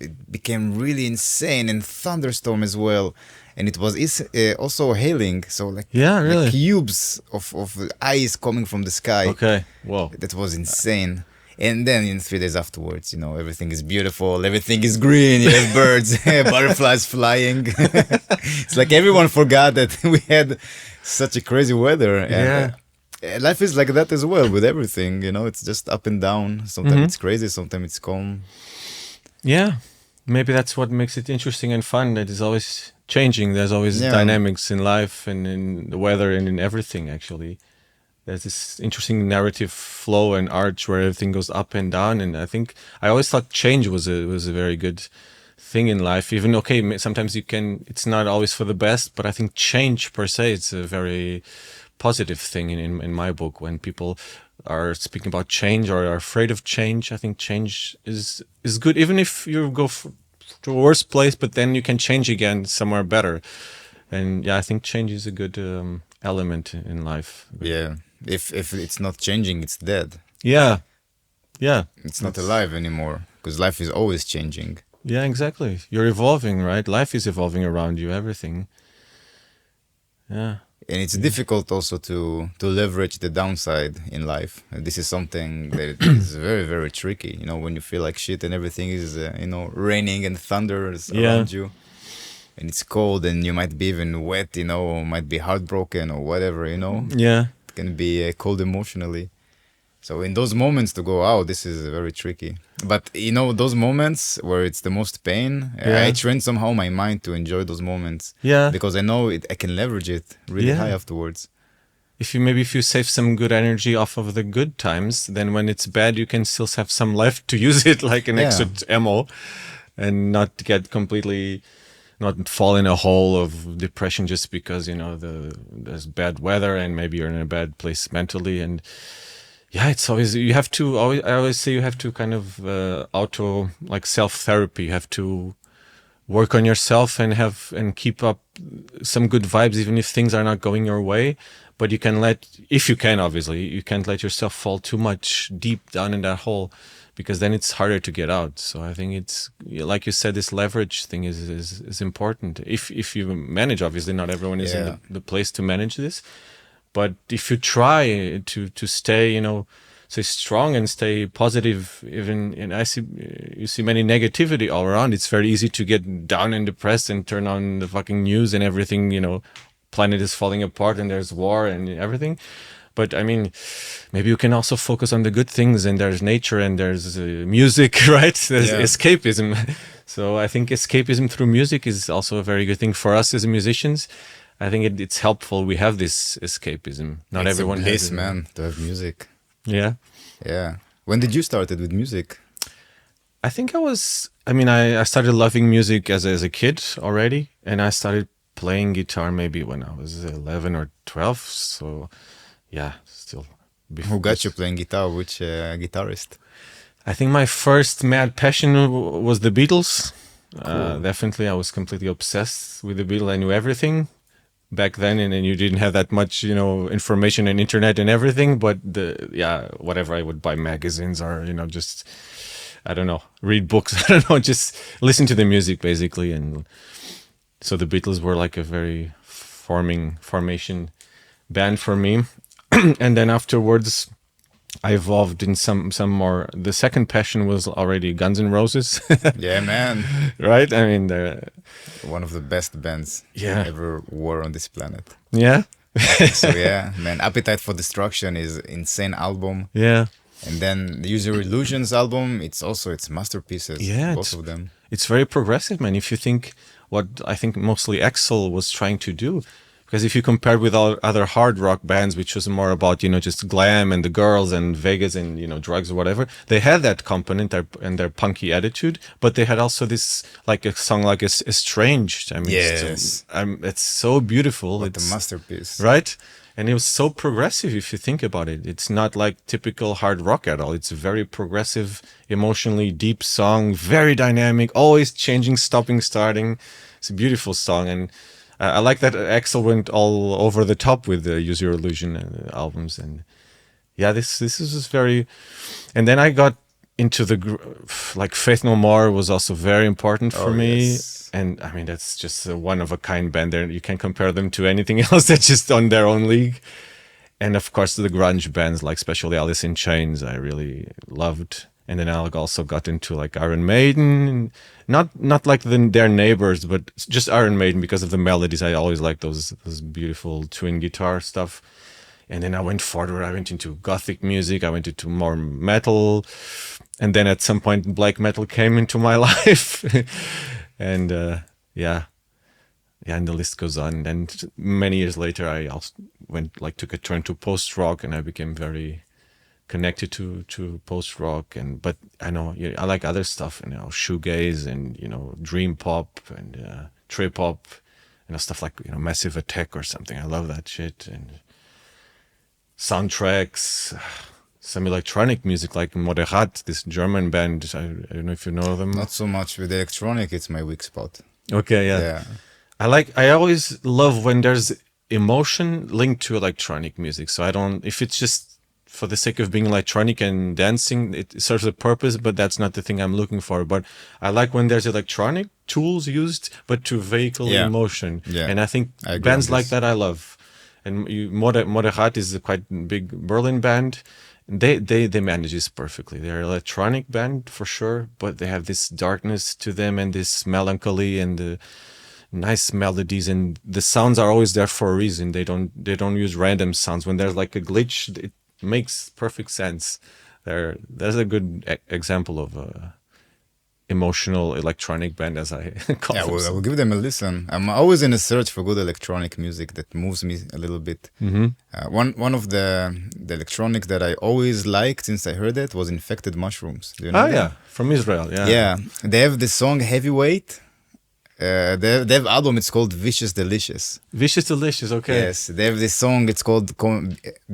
it became really insane and thunderstorm as well. And it was also hailing, so like cubes of ice coming from the sky. Okay, whoa. That was insane. And then in 3 days afterwards, everything is beautiful, everything is green, you have birds, butterflies flying. It's like everyone forgot that we had such a crazy weather. And, life is like that as well with everything, it's just up and down. Sometimes it's crazy, sometimes it's calm. Yeah, maybe that's what makes it interesting and fun. It is always changing. There's always dynamics in life and in the weather and in everything, actually. There's this interesting narrative flow and arch where everything goes up and down. And I think I always thought change was a very good thing in life. Even, sometimes it's not always for the best, but I think change per se, it's a very positive thing in my book. When people are speaking about change or are afraid of change, I think change is good, even if you go to a worse place, but then you can change again somewhere better. And I think change is a good element in life. Yeah, if it's not changing, it's dead. Yeah, it's not alive anymore because life is always changing. Yeah, exactly. You're evolving, right? Life is evolving around you, everything. Yeah. And it's difficult also to leverage the downside in life. This is something that is very, very tricky. When you feel like shit and everything is, raining and thunder is around you. And it's cold and you might be even wet, or might be heartbroken or whatever, Yeah. It can be cold emotionally. So in those moments to go, oh, this is very tricky. But, those moments where it's the most pain, I train somehow my mind to enjoy those moments. Yeah. Because I know I can leverage it really high afterwards. if you save some good energy off of the good times, then when it's bad, you can still have some left to use it like an extra ammo, and not get completely, not fall in a hole of depression just because, you know, there's bad weather and maybe you're in a bad place mentally. And yeah, it's always, I always say you have to kind of like self-therapy. You have to work on yourself and keep up some good vibes, even if things are not going your way. But you can if you can, obviously, you can't let yourself fall too much deep down in that hole, because then it's harder to get out. So I think it's, like you said, this leverage thing is important. If you manage, obviously not everyone is in the place to manage this, but if you try to stay, you know, stay strong and stay positive, even, and you see many negativity all around. It's very easy to get down and depressed and turn on the fucking news and everything, you know, planet is falling apart and there's war and everything. But I mean, maybe you can also focus on the good things, and there's nature and there's music, right? There's escapism. So I think escapism through music is also a very good thing for us as musicians. I think it's helpful. We have this escapism. Not it's everyone a bliss, has it. Man, to have music. Yeah. Yeah. When did you started with music? I think I started loving music as a kid already, and I started playing guitar maybe when I was 11 or 12. So yeah, still. Who got you playing guitar? Which guitarist? I think my first mad passion was the Beatles. Cool. Definitely, I was completely obsessed with the Beatles. I knew everything back then, and you didn't have that much, you know, information and internet and everything. But whatever, I would buy magazines or, you know, just, I don't know, read books. I don't know, just listen to the music basically. And so the Beatles were like a very formation band for me. And then afterwards, I evolved in some more. The second passion was already Guns N' Roses. Yeah, man. Right? I mean, they're one of the best bands ever were on this planet. Yeah. So yeah, man, Appetite for Destruction is insane album. Yeah. And then the User Illusions album, it's masterpieces. Yeah, both of them. It's very progressive, man. If you think what I think mostly Axl was trying to do. Because if you compare with other hard rock bands, which was more about, you know, just glam and the girls and Vegas and, you know, drugs or whatever, they had that component and their punky attitude, but they had also this, like a song like Estranged. I mean, yes. It's so beautiful. It's a masterpiece. Right? And it was so progressive if you think about it. It's not like typical hard rock at all. It's a very progressive, emotionally deep song, very dynamic, always changing, stopping, starting. It's a beautiful song. And I like that Axl went all over the top with the Use Your Illusion albums, and yeah, this is just very. And then I got into like Faith No More was also very important for me, and I mean that's just a one of a kind band. There you can't compare them to anything else. They're just on their own league. And of course the grunge bands, like especially Alice in Chains, I really loved. And then I also got into like Iron Maiden, not like their neighbors, but just Iron Maiden because of the melodies. I always liked those beautiful twin guitar stuff. And then I went further. I went into gothic music. I went into more metal. And then at some point, black metal came into my life. And and the list goes on. And many years later, I also took a turn to post rock, and I became very connected to post rock. But I know I like other stuff, you know, shoegaze and, you know, dream pop and trip hop, you know, stuff like, you know, Massive Attack or something. I love that shit. And soundtracks, some electronic music like Moderat, this German band. I don't know if you know them. Not so much with electronic. It's my weak spot. Okay, yeah. I always love when there's emotion linked to electronic music. So if it's just for the sake of being electronic and dancing, it serves a purpose, but that's not the thing I'm looking for. But I like when there's electronic tools used, but to vehicle emotion. Yeah. And I think bands like that I love. And Moderat is a quite big Berlin band. They manage this perfectly. They're an electronic band for sure, but they have this darkness to them and this melancholy and the nice melodies, and the sounds are always there for a reason. They don't use random sounds. When there's like a glitch, it makes perfect sense. There's a good example of emotional electronic band, as I call Yeah, them. I will give them a listen. I'm always in a search for good electronic music that moves me a little bit. One of the electronic that I always liked since I heard it was Infected Mushrooms. Do you know Oh that? yeah, from Israel. Yeah. Yeah, they have the song Heavyweight. They have album. It's called Vicious Delicious. Vicious Delicious. Okay. Yes, they have this song. It's called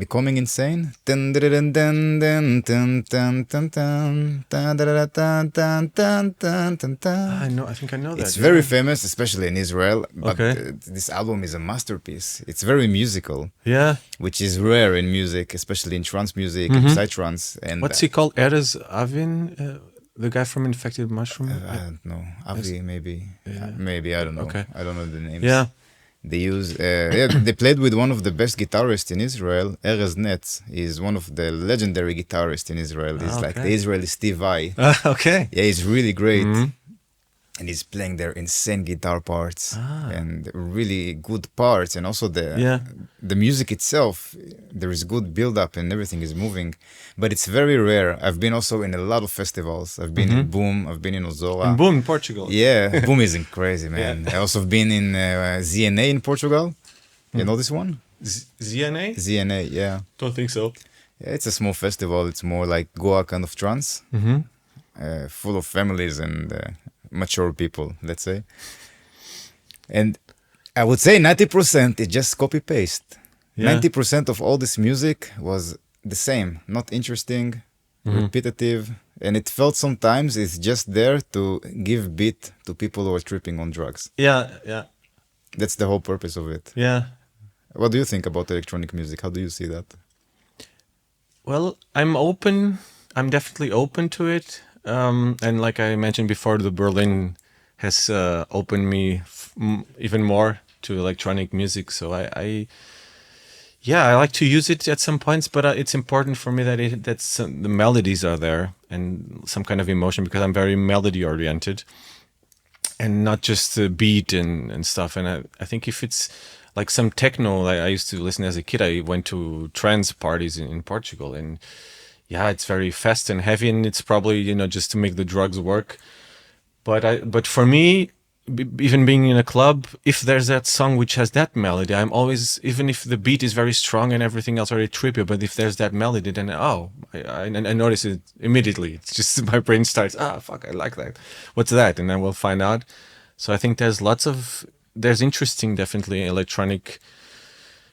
Becoming Insane. Dun, dun, dun, dun, dun, dun, dun, dun, dun, dun, dun, dun, dun, dun, dun, dun, dun. I know. I think I know that. It's very famous, especially in Israel. But Okay. this album is a masterpiece. It's very musical, Yeah. which is rare in music, especially in trance music, psytrance. And What's he called? Erez Avin, the guy from Infected Mushroom. I don't know. Avi, maybe. Maybe, I don't know. Okay. I don't know the names. Yeah. They use. They played with one of the best guitarists in Israel. Erez Netz is one of the legendary guitarists in Israel. He's like the Israeli Steve Vai. Okay. Yeah, he's really great. And he's playing their insane guitar parts and really good parts, and also the music itself. There is good build up and everything is moving, but it's very rare. I've been also in a lot of festivals. I've been in Boom. I've been in Ozora. And Boom, Portugal. Yeah, Boom is crazy, man. I also have been in ZNA in Portugal. You know this one? ZNA? ZNA, yeah. Don't think so. Yeah, it's a small festival. It's more like Goa kind of trance, full of families and mature people, let's say. And I would say 90% is just copy paste. Yeah. 90% of all this music was the same, not interesting, repetitive, and it felt sometimes it's just there to give beat to people who are tripping on drugs. Yeah, yeah, That's the whole purpose of it. yeah. What do you think about electronic music? How do you see that? Well, I'm open. I'm definitely open to it. And like I mentioned before, the Berlin has opened me even more to electronic music. So I like to use it at some points, but it's important for me that the melodies are there and some kind of emotion, because I'm very melody oriented and not just the beat and stuff. And I think if it's like some techno, like I used to listen as a kid, I went to trance parties in Portugal, and yeah, it's very fast and heavy, and it's probably, just to make the drugs work. But for me, even being in a club, if there's that song which has that melody, I'm always, even if the beat is very strong and everything else very trippy, but if there's that melody, then I notice it immediately. It's just my brain starts, fuck, I like that. What's that? And then we'll find out. So I think there's interesting, definitely electronic.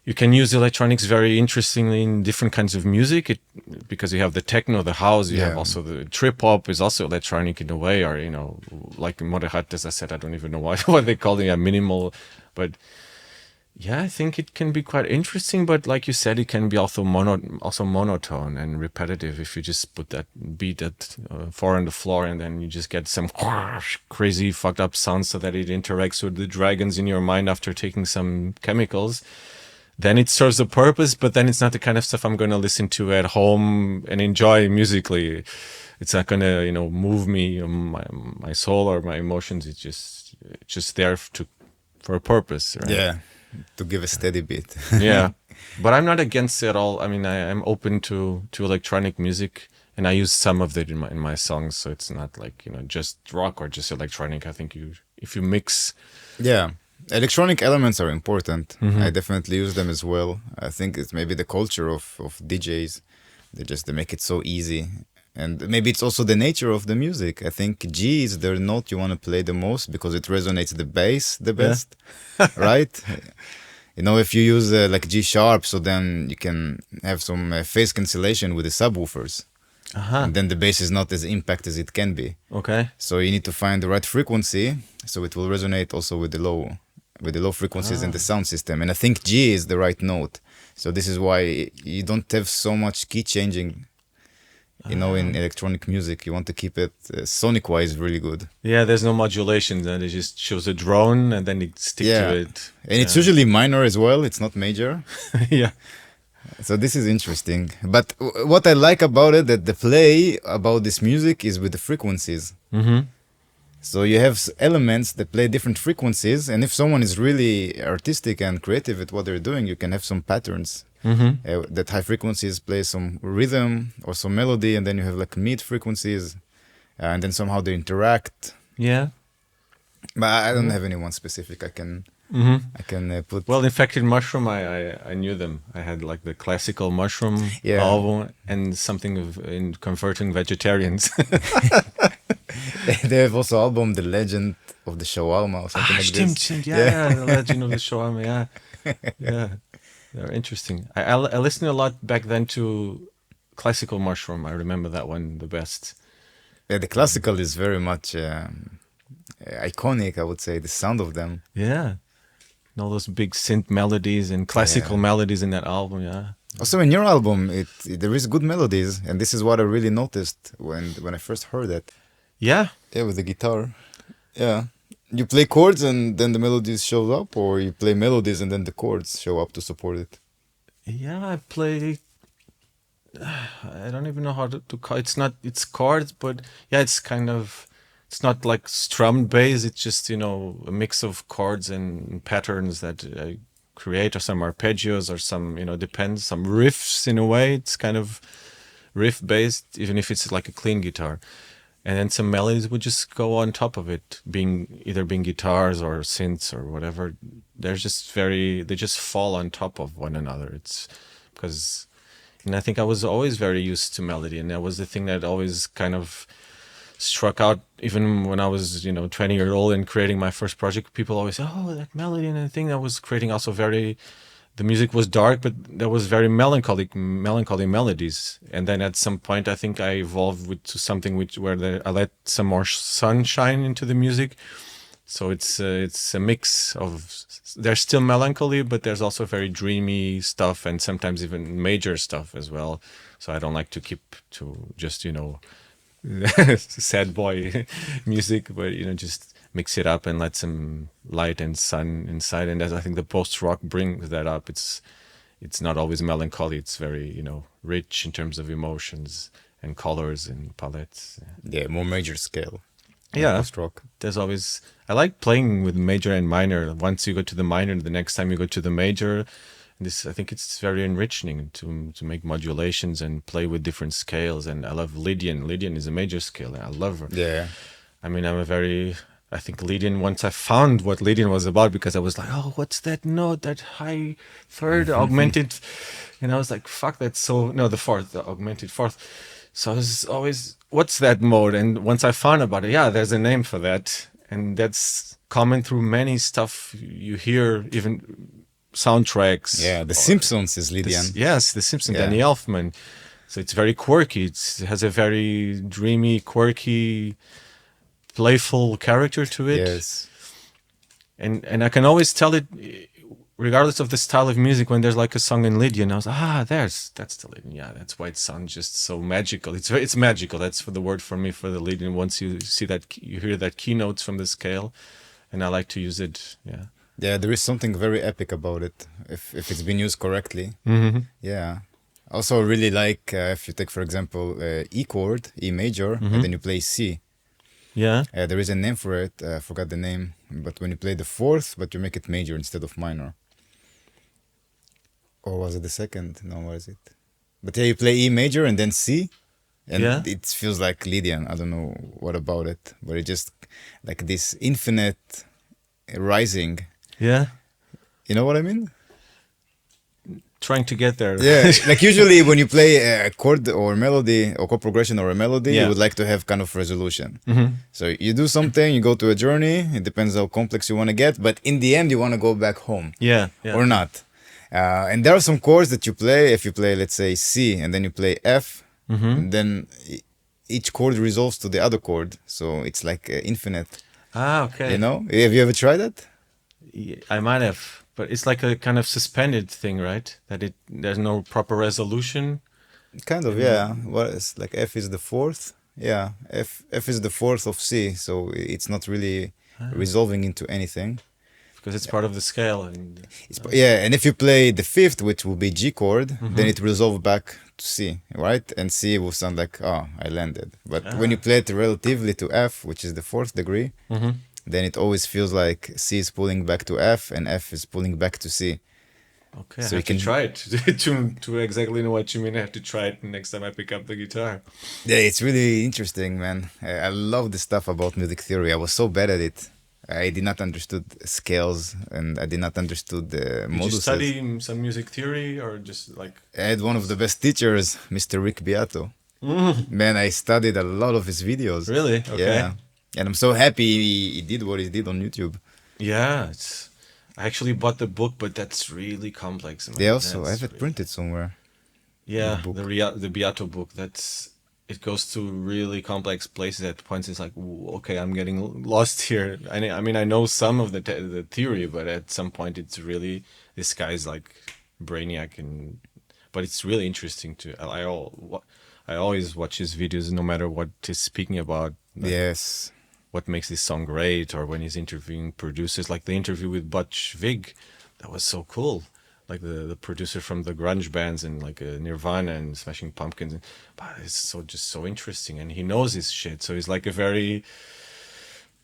You can use electronics very interestingly in different kinds of music, because you have the techno, the house, you have also the trip hop is also electronic in a way, or like Morehat, as I said, I don't even know what they call it, minimal, but yeah, I think it can be quite interesting. But like you said, it can be also monotone and repetitive if you just put that beat at 4 on the floor, and then you just get some crazy fucked up sounds so that it interacts with the dragons in your mind after taking some chemicals. Then it serves a purpose, but then it's not the kind of stuff I'm going to listen to at home and enjoy musically. It's not going to, move me, my soul or my emotions. It's just there for a purpose, right? Yeah, to give a steady beat. Yeah, but I'm not against it at all. I mean, I'm open to electronic music, and I use some of it in my songs. So it's not like just rock or just electronic. I think if you mix, Yeah. Electronic elements are important. I definitely use them as well. I think it's maybe the culture of DJs. They make it so easy. And maybe it's also the nature of the music. I think G is the note you want to play the most because it resonates the bass the best, right? If you use like G sharp, so then you can have some phase cancellation with the subwoofers. And then the bass is not as impact as it can be. Okay. So you need to find the right frequency, so it will resonate also with the low frequencies in the sound system. And I think G is the right note. So this is why you don't have so much key changing, in electronic music. You want to keep it sonic-wise really good. Yeah, there's no modulation. Then it just shows a drone and then it sticks to it. And it's usually minor as well. It's not major. Yeah. So this is interesting. But what I like about it, that the play about this music is with the frequencies. So you have elements that play different frequencies, and if someone is really artistic and creative at what they're doing, you can have some patterns that high frequencies play some rhythm or some melody, and then you have like mid frequencies, and then somehow they interact. Yeah. But I don't have anyone specific I can put. Well, Infected Mushroom, I knew them. I had like the classical Mushroom Yeah. album and something in converting vegetarians. They have also album The Legend of the Shawarma or something like this. Stimmt, yeah, The Legend of the Shawarma, yeah. They're interesting. I listened a lot back then to classical Mushroom. I remember that one the best. Yeah, the classical is very much iconic, I would say, the sound of them. Yeah. And all those big synth melodies and classical melodies in that album, yeah. Also, in your album, there is good melodies, and this is what I really noticed when I first heard it. Yeah. Yeah, with the guitar. Yeah. You play chords and then the melodies show up, or you play melodies and then the chords show up to support it? Yeah, I play. I don't even know how to call it. It's chords, but yeah, it's kind of. It's not like strummed bass. It's just, a mix of chords and patterns that I create, or some arpeggios, or some, depends, some riffs in a way. It's kind of riff based, even if it's like a clean guitar. And then some melodies would just go on top of it, either being guitars or synths or whatever. They just fall on top of one another. It's because, and I think I was always very used to melody, and that was the thing that always kind of struck out. Even when I was 20 years old and creating my first project, people always say, oh, that melody. And I think I was creating also the music was dark, but there was very melancholy melodies. And then at some point I think I evolved to something where I let some more sunshine into the music. So it's a mix of, there's still melancholy, but there's also very dreamy stuff, and sometimes even major stuff as well. So I don't like to keep to just sad boy music, but just mix it up and let some light and sun inside. And as I think the post-rock brings that up, it's not always melancholy. It's very rich in terms of emotions and colors and palettes. Yeah, more major scale. Yeah, Post-rock. there's always, I like playing with major and minor. Once you go to the minor, the next time you go to the major. I think it's very enriching to make modulations and play with different scales. And I love Lydian. Lydian is a major scale. I love her. Yeah. I mean, I think Lydian, once I found what Lydian was about, because I was like, oh, what's that note, that high third augmented? And I was like, fuck, the augmented fourth. So I was always, what's that mode? And once I found about it, yeah, there's a name for that. And that's common through many stuff you hear, even soundtracks. Yeah, The Simpsons is Lydian. The Simpsons, Yeah. Danny Elfman. So it's very quirky. It has a very dreamy, quirky, playful character to it. Yes. And I can always tell it, regardless of the style of music, when there's like a song in Lydian, I was that's the Lydian. Yeah, that's why it sounds just so magical. It's magical. That's the word for me for the Lydian. Once you see that, you hear that keynotes from the scale, and I like to use it. Yeah. Yeah, there is something very epic about it if it's been used correctly. Mm-hmm. Yeah. Also, I really like if you take, for example, E chord, E major, and then you play C. Yeah. There is a name for it. I forgot the name. But when you play the fourth, but you make it major instead of minor. Or was it the second? No, what is it? But yeah, you play E major and then C. And it feels like Lydian. I don't know what about it. But it just like this infinite rising. Yeah. You know what I mean? Trying to get there. Yeah, like usually when you play a chord or melody or chord progression or a melody, you would like to have kind of resolution. Mm-hmm. So you do something, you go to a journey, it depends how complex you want to get, but in the end you want to go back home. Yeah. Or not. And there are some chords that you play, if you play, let's say, C, and then you play F, then each chord resolves to the other chord. So it's like infinite. Ah, okay. You know? Have you ever tried that? I might have, but it's like a kind of suspended thing, right? That there's no proper resolution. Kind of, yeah. Well, it's like F is the fourth. Yeah, F is the fourth of C, so it's not really resolving into anything. Because it's part of the scale. And if you play the fifth, which will be G chord, then it resolves back to C, right? And C will sound like, oh, I landed. But when you play it relatively to F, which is the fourth degree, then it always feels like C is pulling back to F and F is pulling back to C. Okay, So I you have to can- try it to exactly know what you mean. I have to try it next time I pick up the guitar. Yeah, it's really interesting, man. I love the stuff about music theory. I was so bad at it. I did not understood scales, and I did not understood the Did you moduses. study some music theory or just like? I had one of the best teachers, Mr. Rick Beato. Mm, Man, I studied a lot of his videos. really? Okay. Yeah. And I'm so happy he did what he did on YouTube. Yeah, it's. I actually bought the book, but that's really complex. Man. They also, I That's have it really- printed somewhere. Yeah, book. the Beato book. It goes to really complex places. At points, it's like, "Ooh, okay, I'm getting lost here. I mean, I know some of the theory, but at some point, it's really this guy's like brainiac, but it's really interesting to. I always watch his videos, no matter what he's speaking about. Like, Yes. what makes this song great, or when he's interviewing producers, like the interview with Butch Vig, that was so cool. Like the producer from the grunge bands and like Nirvana and Smashing Pumpkins, but it's just so interesting, and he knows his shit. So he's like a very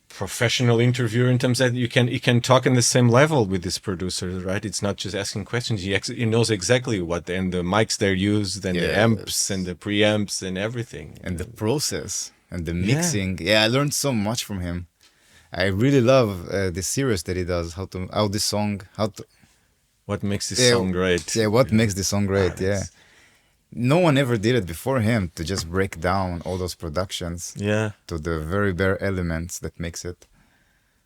professional interviewer in terms that you can talk in the same level with this producer, right? It's not just asking questions. He knows exactly what and the mics they're used and the amps and the preamps and everything. And the process and the mixing. Yeah, I learned so much from him. I really love the series that he does. What makes this Yeah, song great? Yeah, what makes the song great? Yeah, that's- no one ever did it before him to just break down all those productions Yeah. to the very bare elements that makes it.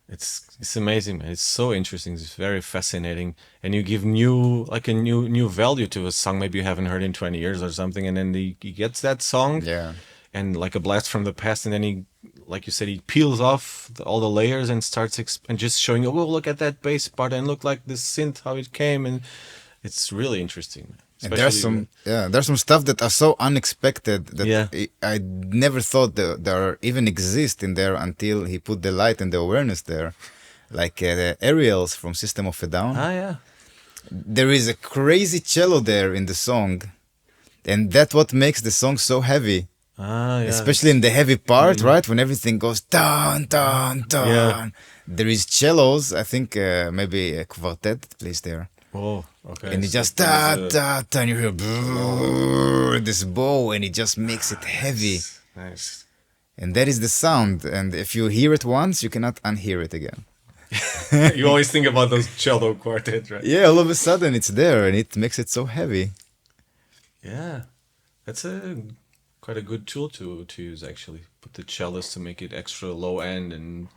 It's amazing, man. It's so interesting. It's very fascinating, and you give new value to a song maybe you haven't heard in 20 years or something, and then he gets that song, Yeah, and like a blast from the past, and then he, like you said, he peels off all the layers and starts and just showing you, oh, look at that bass part, and look like this synth how it came, and it's really interesting. and there's some stuff that are so unexpected that Yeah. I never thought that there even exist in there until he put the light and the awareness there, like the aerials from System of a Down. yeah. There is a crazy cello there in the song, and that's what makes the song so heavy. Yeah. Especially in the heavy part, right? When everything goes down, down, down. Yeah. There is cellos, I think maybe a quartet that plays there. Oh, okay. And it So just there's da, da, and you hear brrrr, this bow, and it just makes it heavy. nice. And that is the sound. And if you hear it once, you cannot unhear it again. You always think about those cello quartet, right? Yeah, all of a sudden it's there, and it makes it so heavy. Yeah, that's quite a good tool to use actually. Put the cellos to make it extra low end and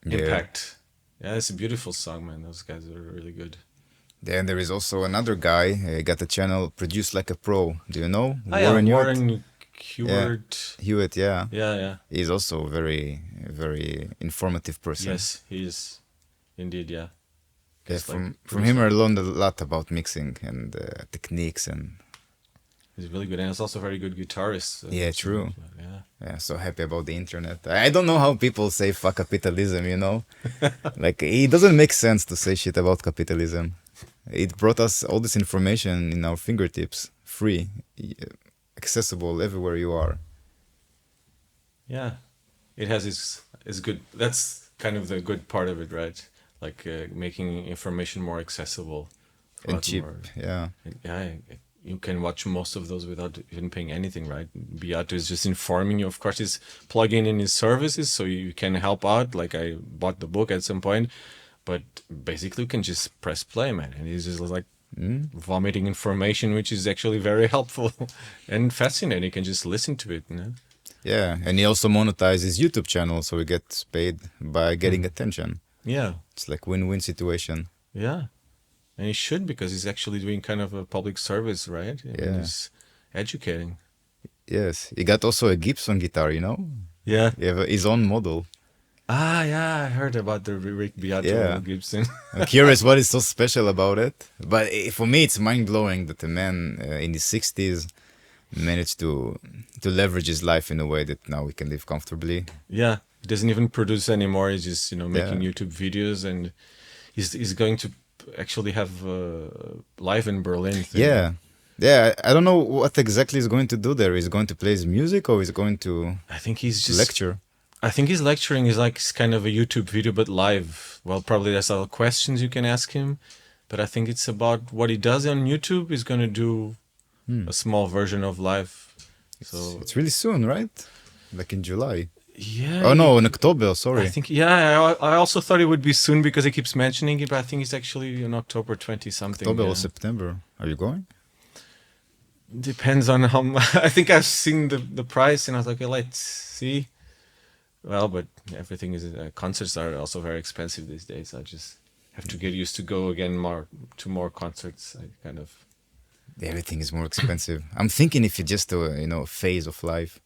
Yeah. impact. Yeah, it's a beautiful song, man. Those guys are really good. Then there is also another guy, got a channel, Produce Like a Pro. Do you know? Warren Hewitt? Hewart. Hewitt, yeah. Yeah. He's also a very, very informative person. Yes, he is. Indeed, yeah. Yeah, He's like from him I learned a lot about mixing and techniques and He's really good, and he's also a very good guitarist. Yeah, true. Yeah. yeah, so happy about the internet. I don't know how people say fuck capitalism, you know? Like it doesn't make sense to say shit about capitalism. It brought us all this information in our fingertips, free, accessible everywhere you are. Yeah, it has its good. That's kind of the good part of it, right? Like making information more accessible for And us cheap, more. yeah. Yeah, you can watch most of those without even paying anything, right? Beato is just informing you. Of course, he's plugging in his services, so you can help out. Like I bought the book at some point, but basically you can just press play, man, and he's just like vomiting information, which is actually very helpful and fascinating. You can just listen to it, you know? Yeah, and he also monetizes his YouTube channel, so he gets paid by getting attention. Yeah, It's like win-win situation. yeah. And he should, because he's actually doing kind of a public service, right? And Yeah. he's educating. Yes, he got also a Gibson guitar, you know? Yeah. He have his own model. Yeah, I heard about the Rick Beato Yeah. Gibson. I'm curious what is so special about it. But for me, it's mind-blowing that a man in his 60s managed to leverage his life in a way that now we can live comfortably. Yeah, he doesn't even produce anymore. He's just, making Yeah. YouTube videos, and he's going to actually have live in Berlin thing. Yeah. Yeah, I don't know what exactly he's going to do there. He's going to play his music or he's going to I think he's just lecture? I think he's lecturing is like kind of a YouTube video but live. Well, probably there's other questions you can ask him, But I think it's about what he does on YouTube. He's going to do a small version of live. So It's really soon, right? Like in July. yeah. Oh no, in October, sorry. I think I also thought it would be soon because he keeps mentioning it, but I think it's actually in October 20 something. October or September. Are you going? Depends on how much. I think I've seen the price and I was like, okay, let's see. Well, but everything is concerts are also very expensive these days. I just have to get used to go again to more concerts. I kind of. Everything is more expensive. I'm thinking if it's just a phase of life.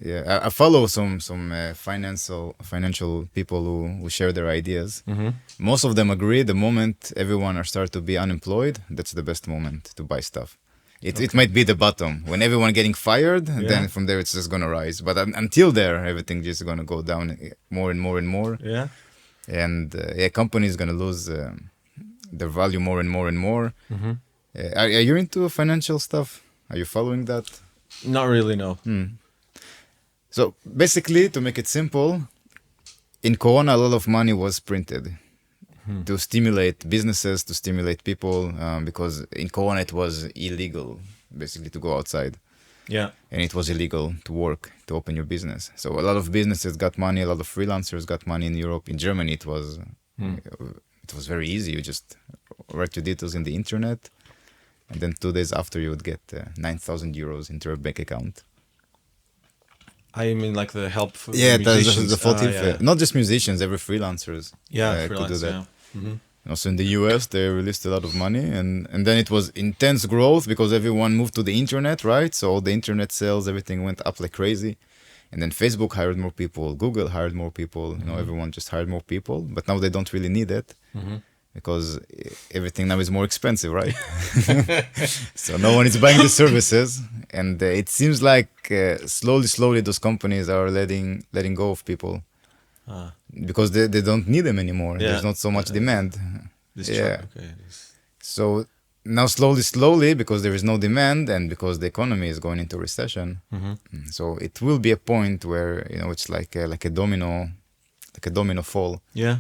Yeah, I follow some financial people who share their ideas. Mm-hmm. Most of them agree the moment everyone are start to be unemployed, that's the best moment to buy stuff. It might be the bottom when everyone getting fired, then from there it's just gonna rise. But until there, everything just gonna go down more and more and more. Yeah. And company is gonna lose their value more and more and more. Mm-hmm. Are you into financial stuff? Are you following that? Not really, no. So basically, to make it simple, in Corona, a lot of money was printed to stimulate businesses, to stimulate people, because in Corona it was illegal, basically, to go outside. Yeah. And it was illegal to work, to open your business. So a lot of businesses got money, a lot of freelancers got money in Europe. In Germany, it was very easy. You just write your details in the internet, and then 2 days after you would get 9,000 euros into your bank account. I mean, like the help for That's musicians. the full team. Yeah. Not just musicians, every freelancers could do freelance, that. yeah. Mm-hmm. Also in the US, they released a lot of money, and then it was intense growth because everyone moved to the internet, right? So all the internet sales, everything went up like crazy. And then Facebook hired more people, Google hired more people, everyone just hired more people. But now they don't really need it because everything now is more expensive, right? So no one is buying the services. And it seems like slowly those companies are letting go of people. Because they don't need them anymore. Yeah. There's not so much demand. Okay. So now slowly, because there is no demand and because the economy is going into recession, so it will be a point where it's like a domino fall. Yeah.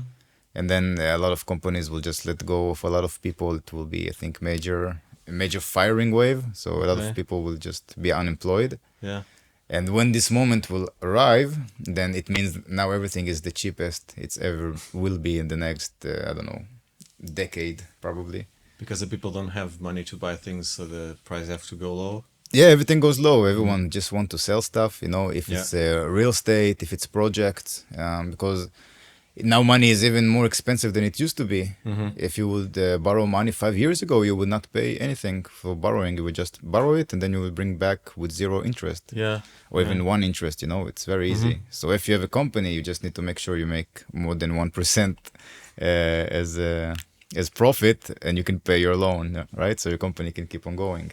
And then a lot of companies will just let go of a lot of people. It will be, I think, a major firing wave. So a lot of people will just be unemployed. Yeah. And when this moment will arrive, then it means now everything is the cheapest it's ever will be in the next, decade, probably. Because the people don't have money to buy things, so the price have to go low. Yeah, everything goes low. Everyone just want to sell stuff, if it's real estate, if it's projects, because now money is even more expensive than it used to be. If you would borrow money 5 years ago, you would not pay anything for borrowing. You would just borrow it and then you would bring back with 0 interest. Yeah. Or even 1 interest, it's very easy. So if you have a company, you just need to make sure you make more than 1% as profit and you can pay your loan, right? So your company can keep on going.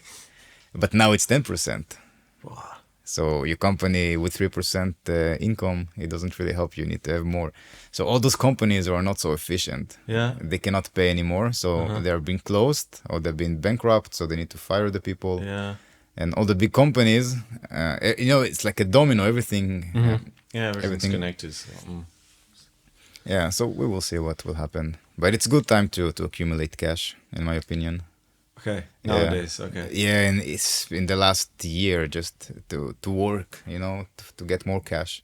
But now it's 10%. Wow. So your company with 3% income, it doesn't really help you. You need to have more. So all those companies are not so efficient. Yeah. They cannot pay anymore. So they're being closed or they've been bankrupt. So they need to fire the people. Yeah. And all the big companies, it's like a domino. Everything. Everything's connected. So, Yeah. So we will see what will happen. But it's good time to accumulate cash, in my opinion. Okay. Nowadays. Okay. Yeah, and it's in the last year just to work, to get more cash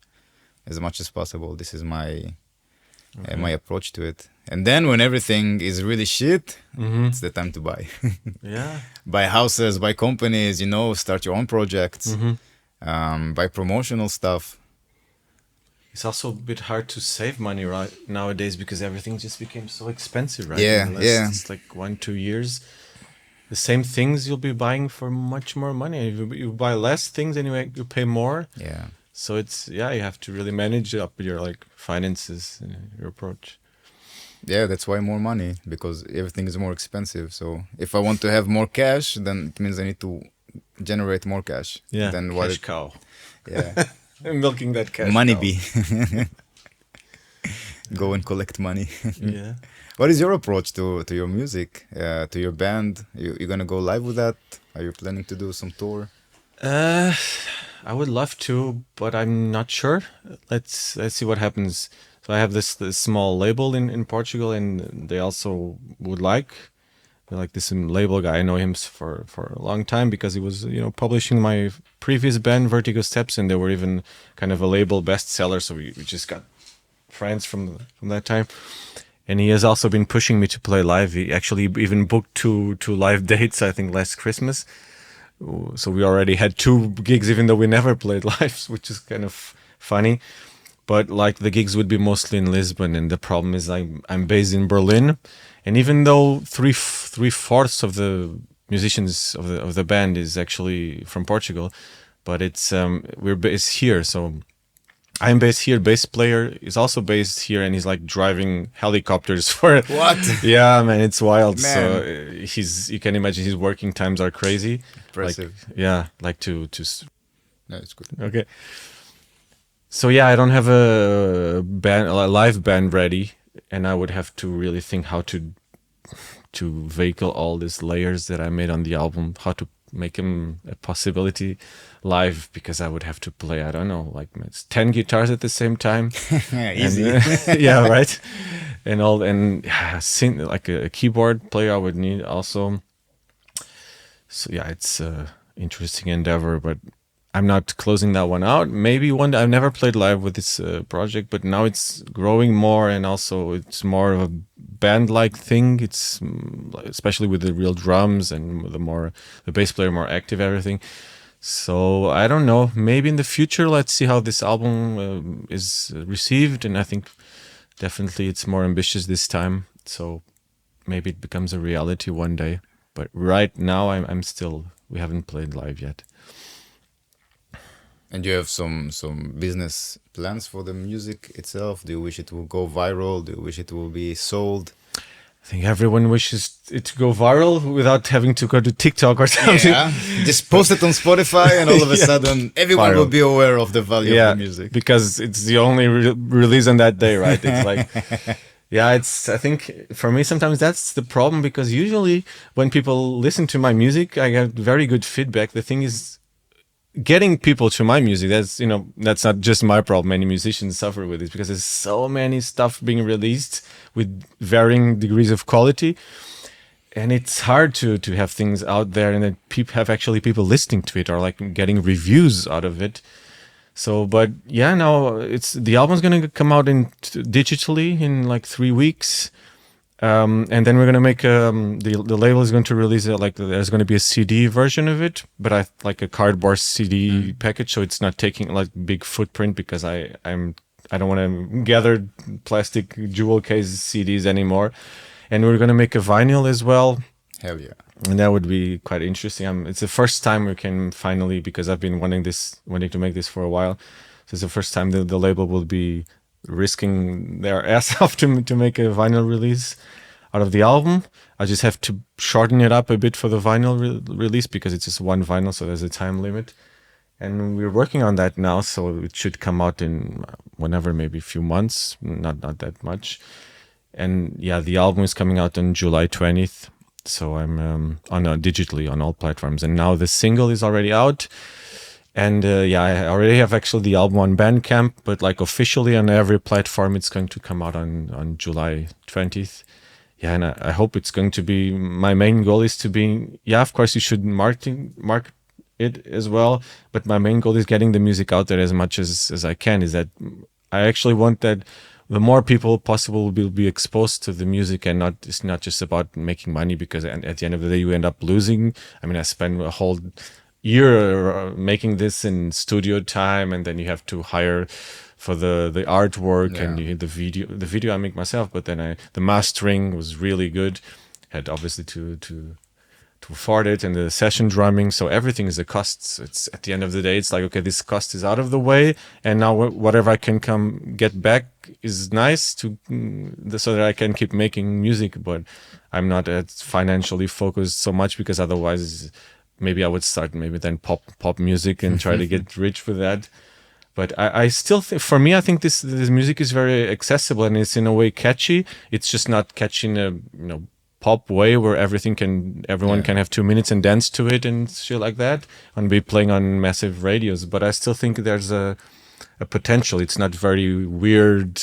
as much as possible. This is my approach to it. And then when everything is really shit, it's the time to buy. Yeah. Buy houses, buy companies, start your own projects, buy promotional stuff. It's also a bit hard to save money right nowadays because everything just became so expensive, right? Yeah, It's like 1-2 years. The same things you'll be buying for much more money. If you buy less things and you pay more. Yeah. So you have to really manage up your finances and your approach. Yeah, that's why more money, because everything is more expensive. So if I want to have more cash, then it means I need to generate more cash. Yeah, Then cash cow. Yeah. Milking that cash Money cow. bee. Go and collect money. Yeah. What is your approach to your music, to your band? You gonna go live with that? Are you planning to do some tour? I would love to, but I'm not sure. Let's see what happens. So I have this small label in Portugal, and they also would like this label guy. I know him for a long time because he was publishing my previous band Vertigo Steps, and they were even kind of a label bestseller. So we just got friends from that time. And he has also been pushing me to play live. He actually even booked two live dates, I think, last Christmas. So we already had 2 gigs, even though we never played live, which is kind of funny. But like the gigs would be mostly in Lisbon, and the problem is I'm based in Berlin, and even though three-fourths of the musicians of the band is actually from Portugal, but it's we're based here, so I'm based here. Bass player is also based here, and he's like driving helicopters for What? Yeah, man, it's wild. Man. So you can imagine his working times are crazy. Impressive. To No, it's good. okay. So yeah, I don't have a live band ready, and I would have to really think how to vehicle all these layers that I made on the album, how to make them a possibility live, because I would have to play, I don't know, like 10 guitars at the same time. Easy. And, yeah, right. And like a keyboard player I would need also. So yeah, it's a interesting endeavor, but I'm not closing that one out. Maybe one day. I've never played live with this project, but now it's growing more, and also it's more of a band-like thing. It's especially with the real drums and the bass player more active, everything. So I don't know. Maybe in the future, let's see how this album is received, and I think definitely it's more ambitious this time. So maybe it becomes a reality one day. But right now, we haven't played live yet. And you have some business plans for the music itself? Do you wish it will go viral? Do you wish it will be sold? I think everyone wishes it to go viral without having to go to TikTok or something. Yeah, just post it on Spotify, and all of a Yeah. sudden everyone Viral. will be aware of the value of the music. because it's the only release on that day, right? It's like, yeah, I think for me sometimes that's the problem, because usually when people listen to my music, I get very good feedback. The thing is, getting people to my music, that's not just my problem. Many musicians suffer with this because there's so many stuff being released with varying degrees of quality, and it's hard to have things out there and then have actually people listening to it or like getting reviews out of it. So, but yeah, now the album's gonna come out digitally in like 3 weeks. And then we're gonna make the label is going to release it, like there's going to be a CD version of it, but I like a cardboard CD package, so it's not taking like big footprint, because I don't want to gather plastic jewel case CDs anymore. And we're gonna make a vinyl as well, Hell yeah. and that would be quite interesting. It's the first time we can finally, because I've been wanting to make this for a while, so it's the first time the label will be risking their ass off to make a vinyl release out of the album. I just have to shorten it up a bit for the vinyl release, because it's just one vinyl, so there's a time limit, and we're working on that now, so it should come out in whenever, maybe a few months, not that much. And yeah, the album is coming out on July 20th, so I'm digitally on all platforms, and now the single is already out. And I already have actually the album on Bandcamp, but like officially on every platform, it's going to come out on July 20th. Yeah, and I hope it's going to be, my main goal is to be, of course you should mark it as well, but my main goal is getting the music out there as much as I can. Is that I actually want that the more people possible will be exposed to the music, and it's not just about making money, because at the end of the day you end up losing. I mean, I spend a whole year making this in studio time, and then you have to hire for the artwork, and the video I make myself, but then the mastering was really good, had obviously to afford it, and the session drumming, so everything is a cost. It's at the end of the day, it's like, okay, this cost is out of the way, and now whatever I can get back is nice so that I can keep making music, but I'm not financially focused so much, because otherwise maybe I would start then pop music and try to get rich with that. But I still think, for me, I think this music is very accessible, and it's in a way catchy. It's just not catchy in a pop way where everyone can have 2 minutes and dance to it and shit like that, and be playing on massive radios. But I still think there's a potential. It's not very weird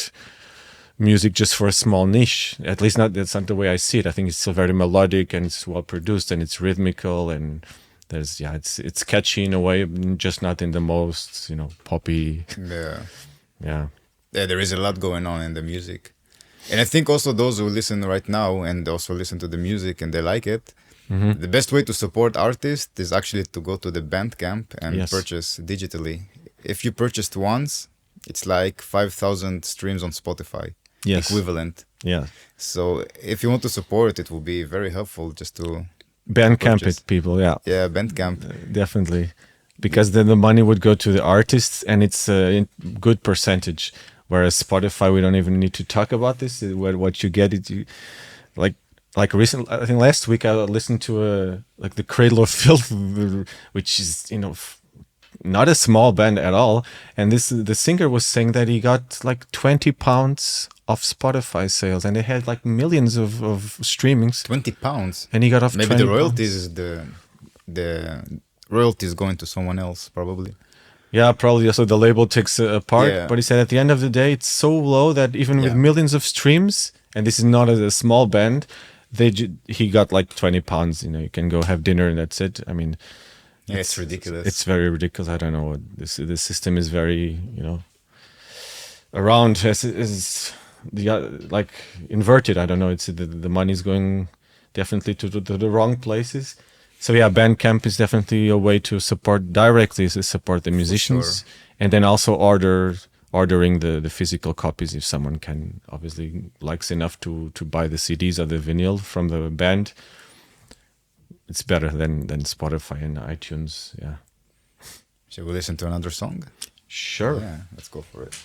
music just for a small niche. At least that's not the way I see it. I think it's still very melodic and it's well produced and it's rhythmical and it's catchy in a way, just not in the most poppy. Yeah. Yeah. Yeah, there is a lot going on in the music. And I think also those who listen right now and also listen to the music and they like it, the best way to support artists is actually to go to the Bandcamp and purchase digitally. If you purchased once, it's like 5,000 streams on Spotify. Equivalent. Yeah. So if you want to support, it will be very helpful just to Bandcamp purchase. it, people. Yeah. Yeah, Bandcamp. Definitely. Because then the money would go to the artists and it's a good percentage. Whereas Spotify, we don't even need to talk about this. What you get is like recently, I think last week I listened to the Cradle of Filth, which is not a small band at all. And the singer was saying that he got like £20 off Spotify sales, and they had like millions of streamings. £20, and he got off. Maybe the royalties is the royalties going to someone else, probably. Yeah, probably. Also, the label takes a part. Yeah. But he said at the end of the day, it's so low that even with millions of streams, and this is not a small band, he got like £20. You can go have dinner and that's it. I mean, it's ridiculous. It's very ridiculous. I don't know what the system is very around is like inverted. I don't know. It's the money's going definitely to the wrong places. So yeah, Bandcamp is definitely a way to support directly, to support the musicians, and then also ordering the physical copies if someone can obviously likes enough to buy the CDs or the vinyl from the band. It's better than Spotify and iTunes. Yeah. Shall we listen to another song? Sure. Yeah, let's go for it.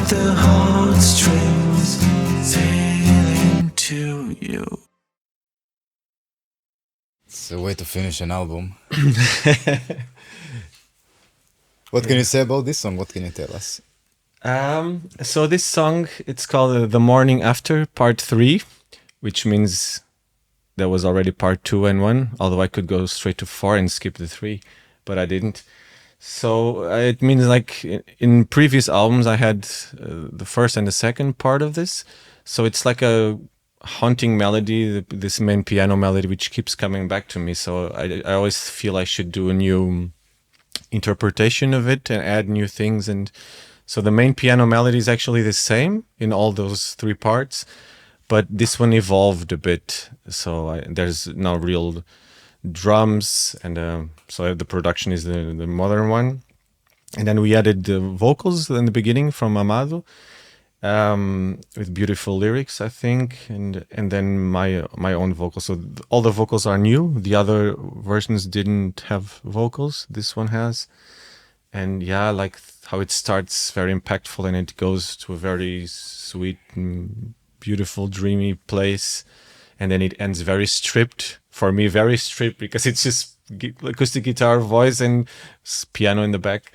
the heartstrings sailing to you. It's a way to finish an album. What can you say about this song? What can you tell us? So this song, it's called The Mourning After Pt III, which means there was already part 2 and 1, although I could go straight to 4 and skip the 3, but I didn't. So it means like in previous albums I had the first and the second part of this. So it's like a haunting melody, this main piano melody, which keeps coming back to me. So I always feel I should do a new interpretation of it and add new things. And so the main piano melody is actually the same in all those 3 parts, but this one evolved a bit. So there's now real drums, and so the production is the modern one. And then we added the vocals in the beginning from Amado, with beautiful lyrics, I think, and then my own vocals. So all the vocals are new. The other versions didn't have vocals. This one has. And yeah, like how it starts very impactful and it goes to a very sweet, beautiful, dreamy place, and then it ends very stripped. For me, very stripped, because it's just acoustic guitar, voice, and piano in the back,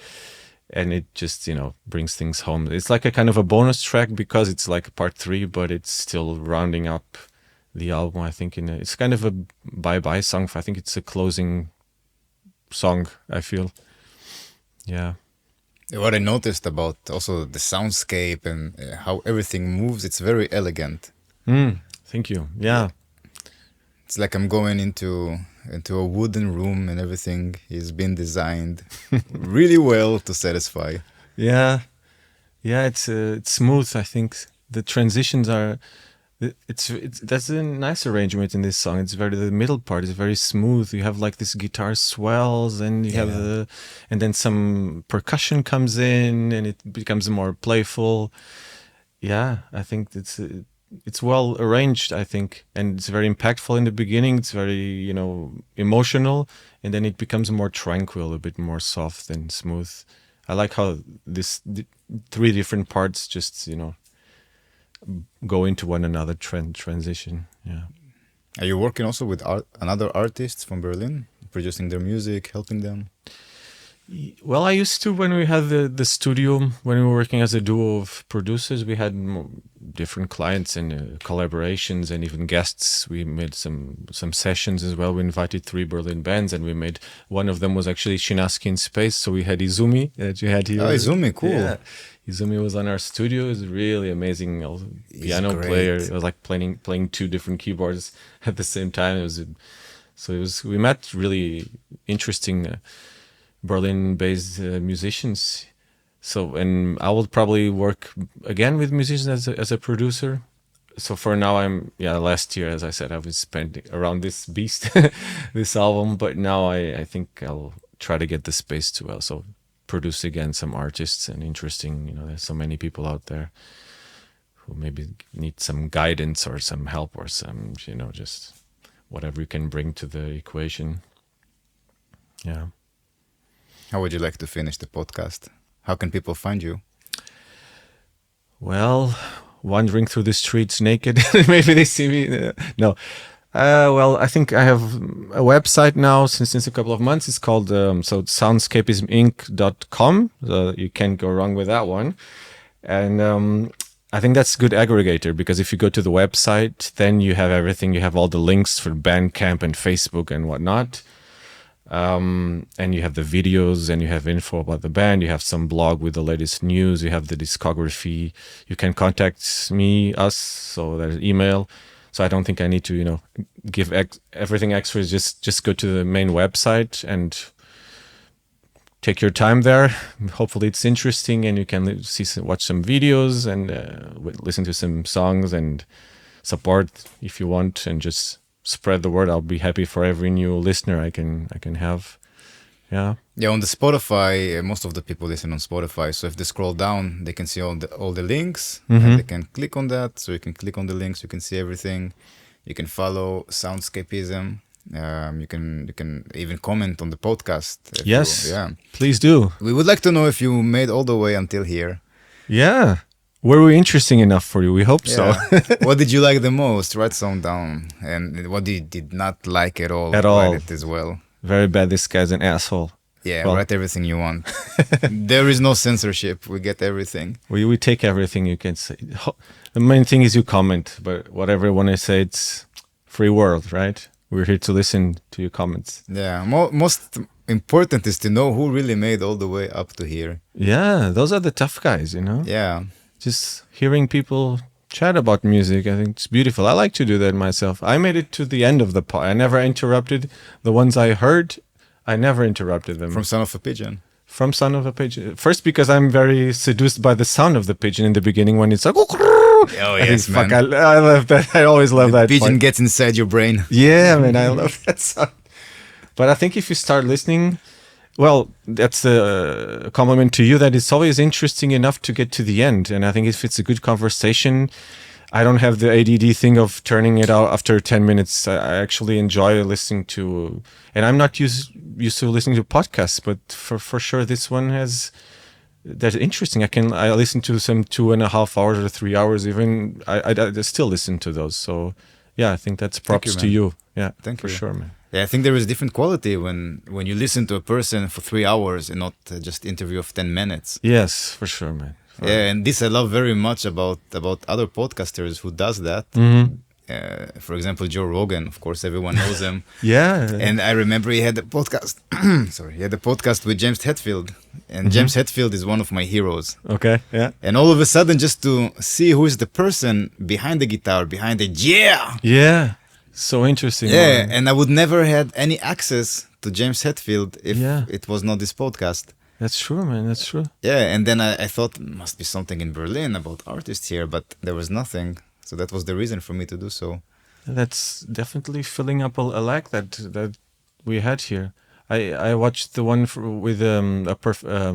and it just, brings things home. It's like a kind of a bonus track because it's like part 3, but it's still rounding up the album. I think it's kind of a bye-bye song. I think it's a closing song, I feel. Yeah. What I noticed about also the soundscape and how everything moves, it's very elegant. Thank you. Yeah. It's like I'm going into a wooden room and everything is been designed really well to satisfy. Yeah. It's smooth. I think the transitions are. That's a nice arrangement in this song. It's the middle part is very smooth. You have like this guitar swells, and you have and then some percussion comes in, and it becomes more playful. Yeah, I think it's well arranged, I think, and it's very impactful in the beginning. It's very, emotional, and then it becomes more tranquil, a bit more soft and smooth. I like how the 3 different parts just, go into one another, transition. Yeah. Are you working also with another artists from Berlin, producing their music, helping them? Well, I used to, when we had the studio, when we were working as a duo of producers, we had different clients and collaborations and even guests. We made some sessions as well. We invited 3 Berlin bands, and we made, one of them was actually Shinaski in Space. So we had Izumi that you had here. Oh, Izumi, cool. Yeah. Izumi was on our studio. He was a really amazing piano player. It was like playing 2 different keyboards at the same time. We met really interesting Berlin-based musicians. So, and I will probably work again with musicians as a producer. So for now, last year, as I said, I was spending around this beast, this album. But now I think I'll try to get the space to also produce again some artists and interesting, there's so many people out there who maybe need some guidance or some help or some, just whatever you can bring to the equation. Yeah. How would you like to finish the podcast? How can people find you? Well, wandering through the streets naked, maybe they see me. No. Well, I think I have a website now since a couple of months. It's called soundscapisminc.com. So you can't go wrong with that one. And I think that's a good aggregator, because if you go to the website, then you have everything. You have all the links for Bandcamp and Facebook and whatnot. And you have the videos, and you have info about the band. You have some blog with the latest news. You have the discography. You can contact us. So there's email. So I don't think I need to, give everything extra. Just go to the main website and take your time there. Hopefully it's interesting, and you can watch some videos and listen to some songs and support if you want, and just spread the word. I'll be happy for every new listener I can have. Yeah. Yeah, on the Spotify, most of the people listen on Spotify. So if they scroll down, they can see all the links, and they can click on that. So you can click on the links, you can see everything. You can follow Soundscapism. You can even comment on the podcast. Yes, please do. We would like to know if you made all the way until here. Yeah. Were we interesting enough for you? We hope so. Yeah. What did you like the most? Write some down. And what you did not like at all? At all. Write it as well. Very bad. This guy's an asshole. Yeah, Well- write everything you want. There is no censorship. We get everything. We take everything you can say. The main thing is you comment, but whatever you want to say, it's free world, right? We're here to listen to your comments. Yeah, most important is to know who really made all the way up to here. Yeah, those are the tough guys, you know? Yeah, Just hearing people chat about music, I think it's beautiful. I like to do that myself. I made it to the end of the pod. I never interrupted the ones I heard. I never interrupted them. from Son of a Pigeon. From Son of a Pigeon. First, because I'm very seduced by the sound of the pigeon in the beginning when it's like, Oh yes, fuck, man. I love that. I always love that. Pigeon part. gets inside your brain. Yeah, man, I love that sound. But I think if you start listening, well, that's a compliment to you that it's always interesting enough to get to the end. And I think if it's a good conversation, I don't have the ADD thing of turning it out after 10 minutes. I actually enjoy listening to, and I'm not used to listening to podcasts, but for sure this one that's interesting. I listen to some 2.5 hours or 3 hours even. I still listen to those. So yeah, I think that's props to man. you. Yeah, Thank for you. sure, man. Yeah, I think there is different quality when you listen to a person for 3 hours and not just interview of 10 minutes. Yes, for sure, man. Yeah, and this I love very much about other podcasters who does that. For example, Joe Rogan, of course, everyone knows him. Yeah. And I remember he had a podcast. He had a podcast with James Hetfield, and James Hetfield is one of my heroes. Okay. Yeah. And all of a sudden, just to see who is the person behind the guitar, behind the Yeah. So interesting. yeah, man. and I would never had any access to James Hetfield if Yeah. it was not this podcast. That's true, man. That's true. Yeah, and then I thought must be something in Berlin about artists here, but there was nothing. So that was the reason for me to do so. That's definitely filling up a lack that we had here. I watched the one with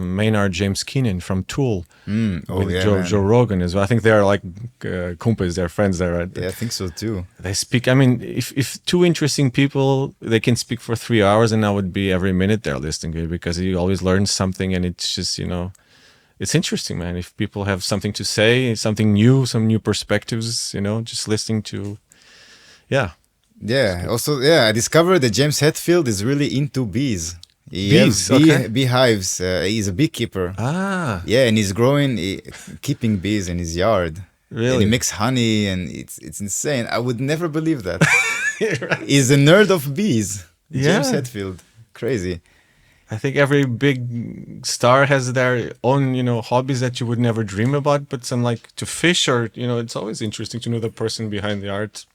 Maynard James Keenan from Tool with Joe Rogan as well. I think they are like kumpas, they're friends there, right? Yeah, I think so too. They speak. I mean, if two interesting people, they can speak for 3 hours, and I would be every minute they're listening to it because you always learn something, and it's just it's interesting, man. If people have something to say, something new, some new perspectives, just listening to, yeah. Yeah. Also, I discovered that James Hetfield is really into bees. Bees, has okay. beehives. He's a beekeeper. Ah, Yeah, and he's keeping bees in his yard. And he really? makes honey, and it's insane. I would never believe that. Right. He's a nerd of bees. James Yeah. Hetfield. Crazy. I think every big star has their own, hobbies that you would never dream about. But some like to fish, or it's always interesting to know the person behind the art.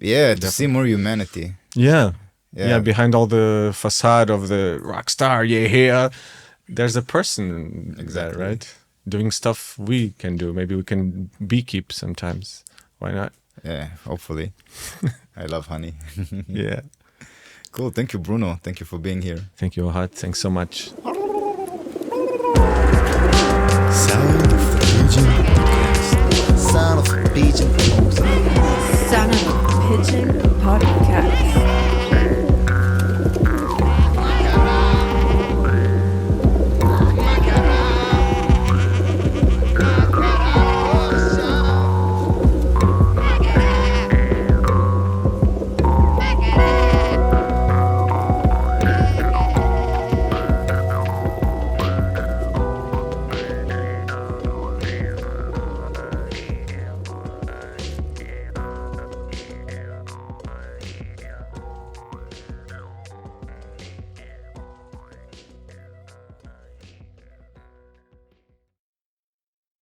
Yeah, to see more humanity. Yeah. Yeah. Yeah, behind all the facade of the rock star, there's a person Exactly. there, right? Doing stuff we can do. Maybe we can beekeep sometimes. Why not? Yeah, hopefully. I love honey. Yeah. Cool. Thank you, Bruno. Thank you for being here. Thank you, Ohad. Thanks so much.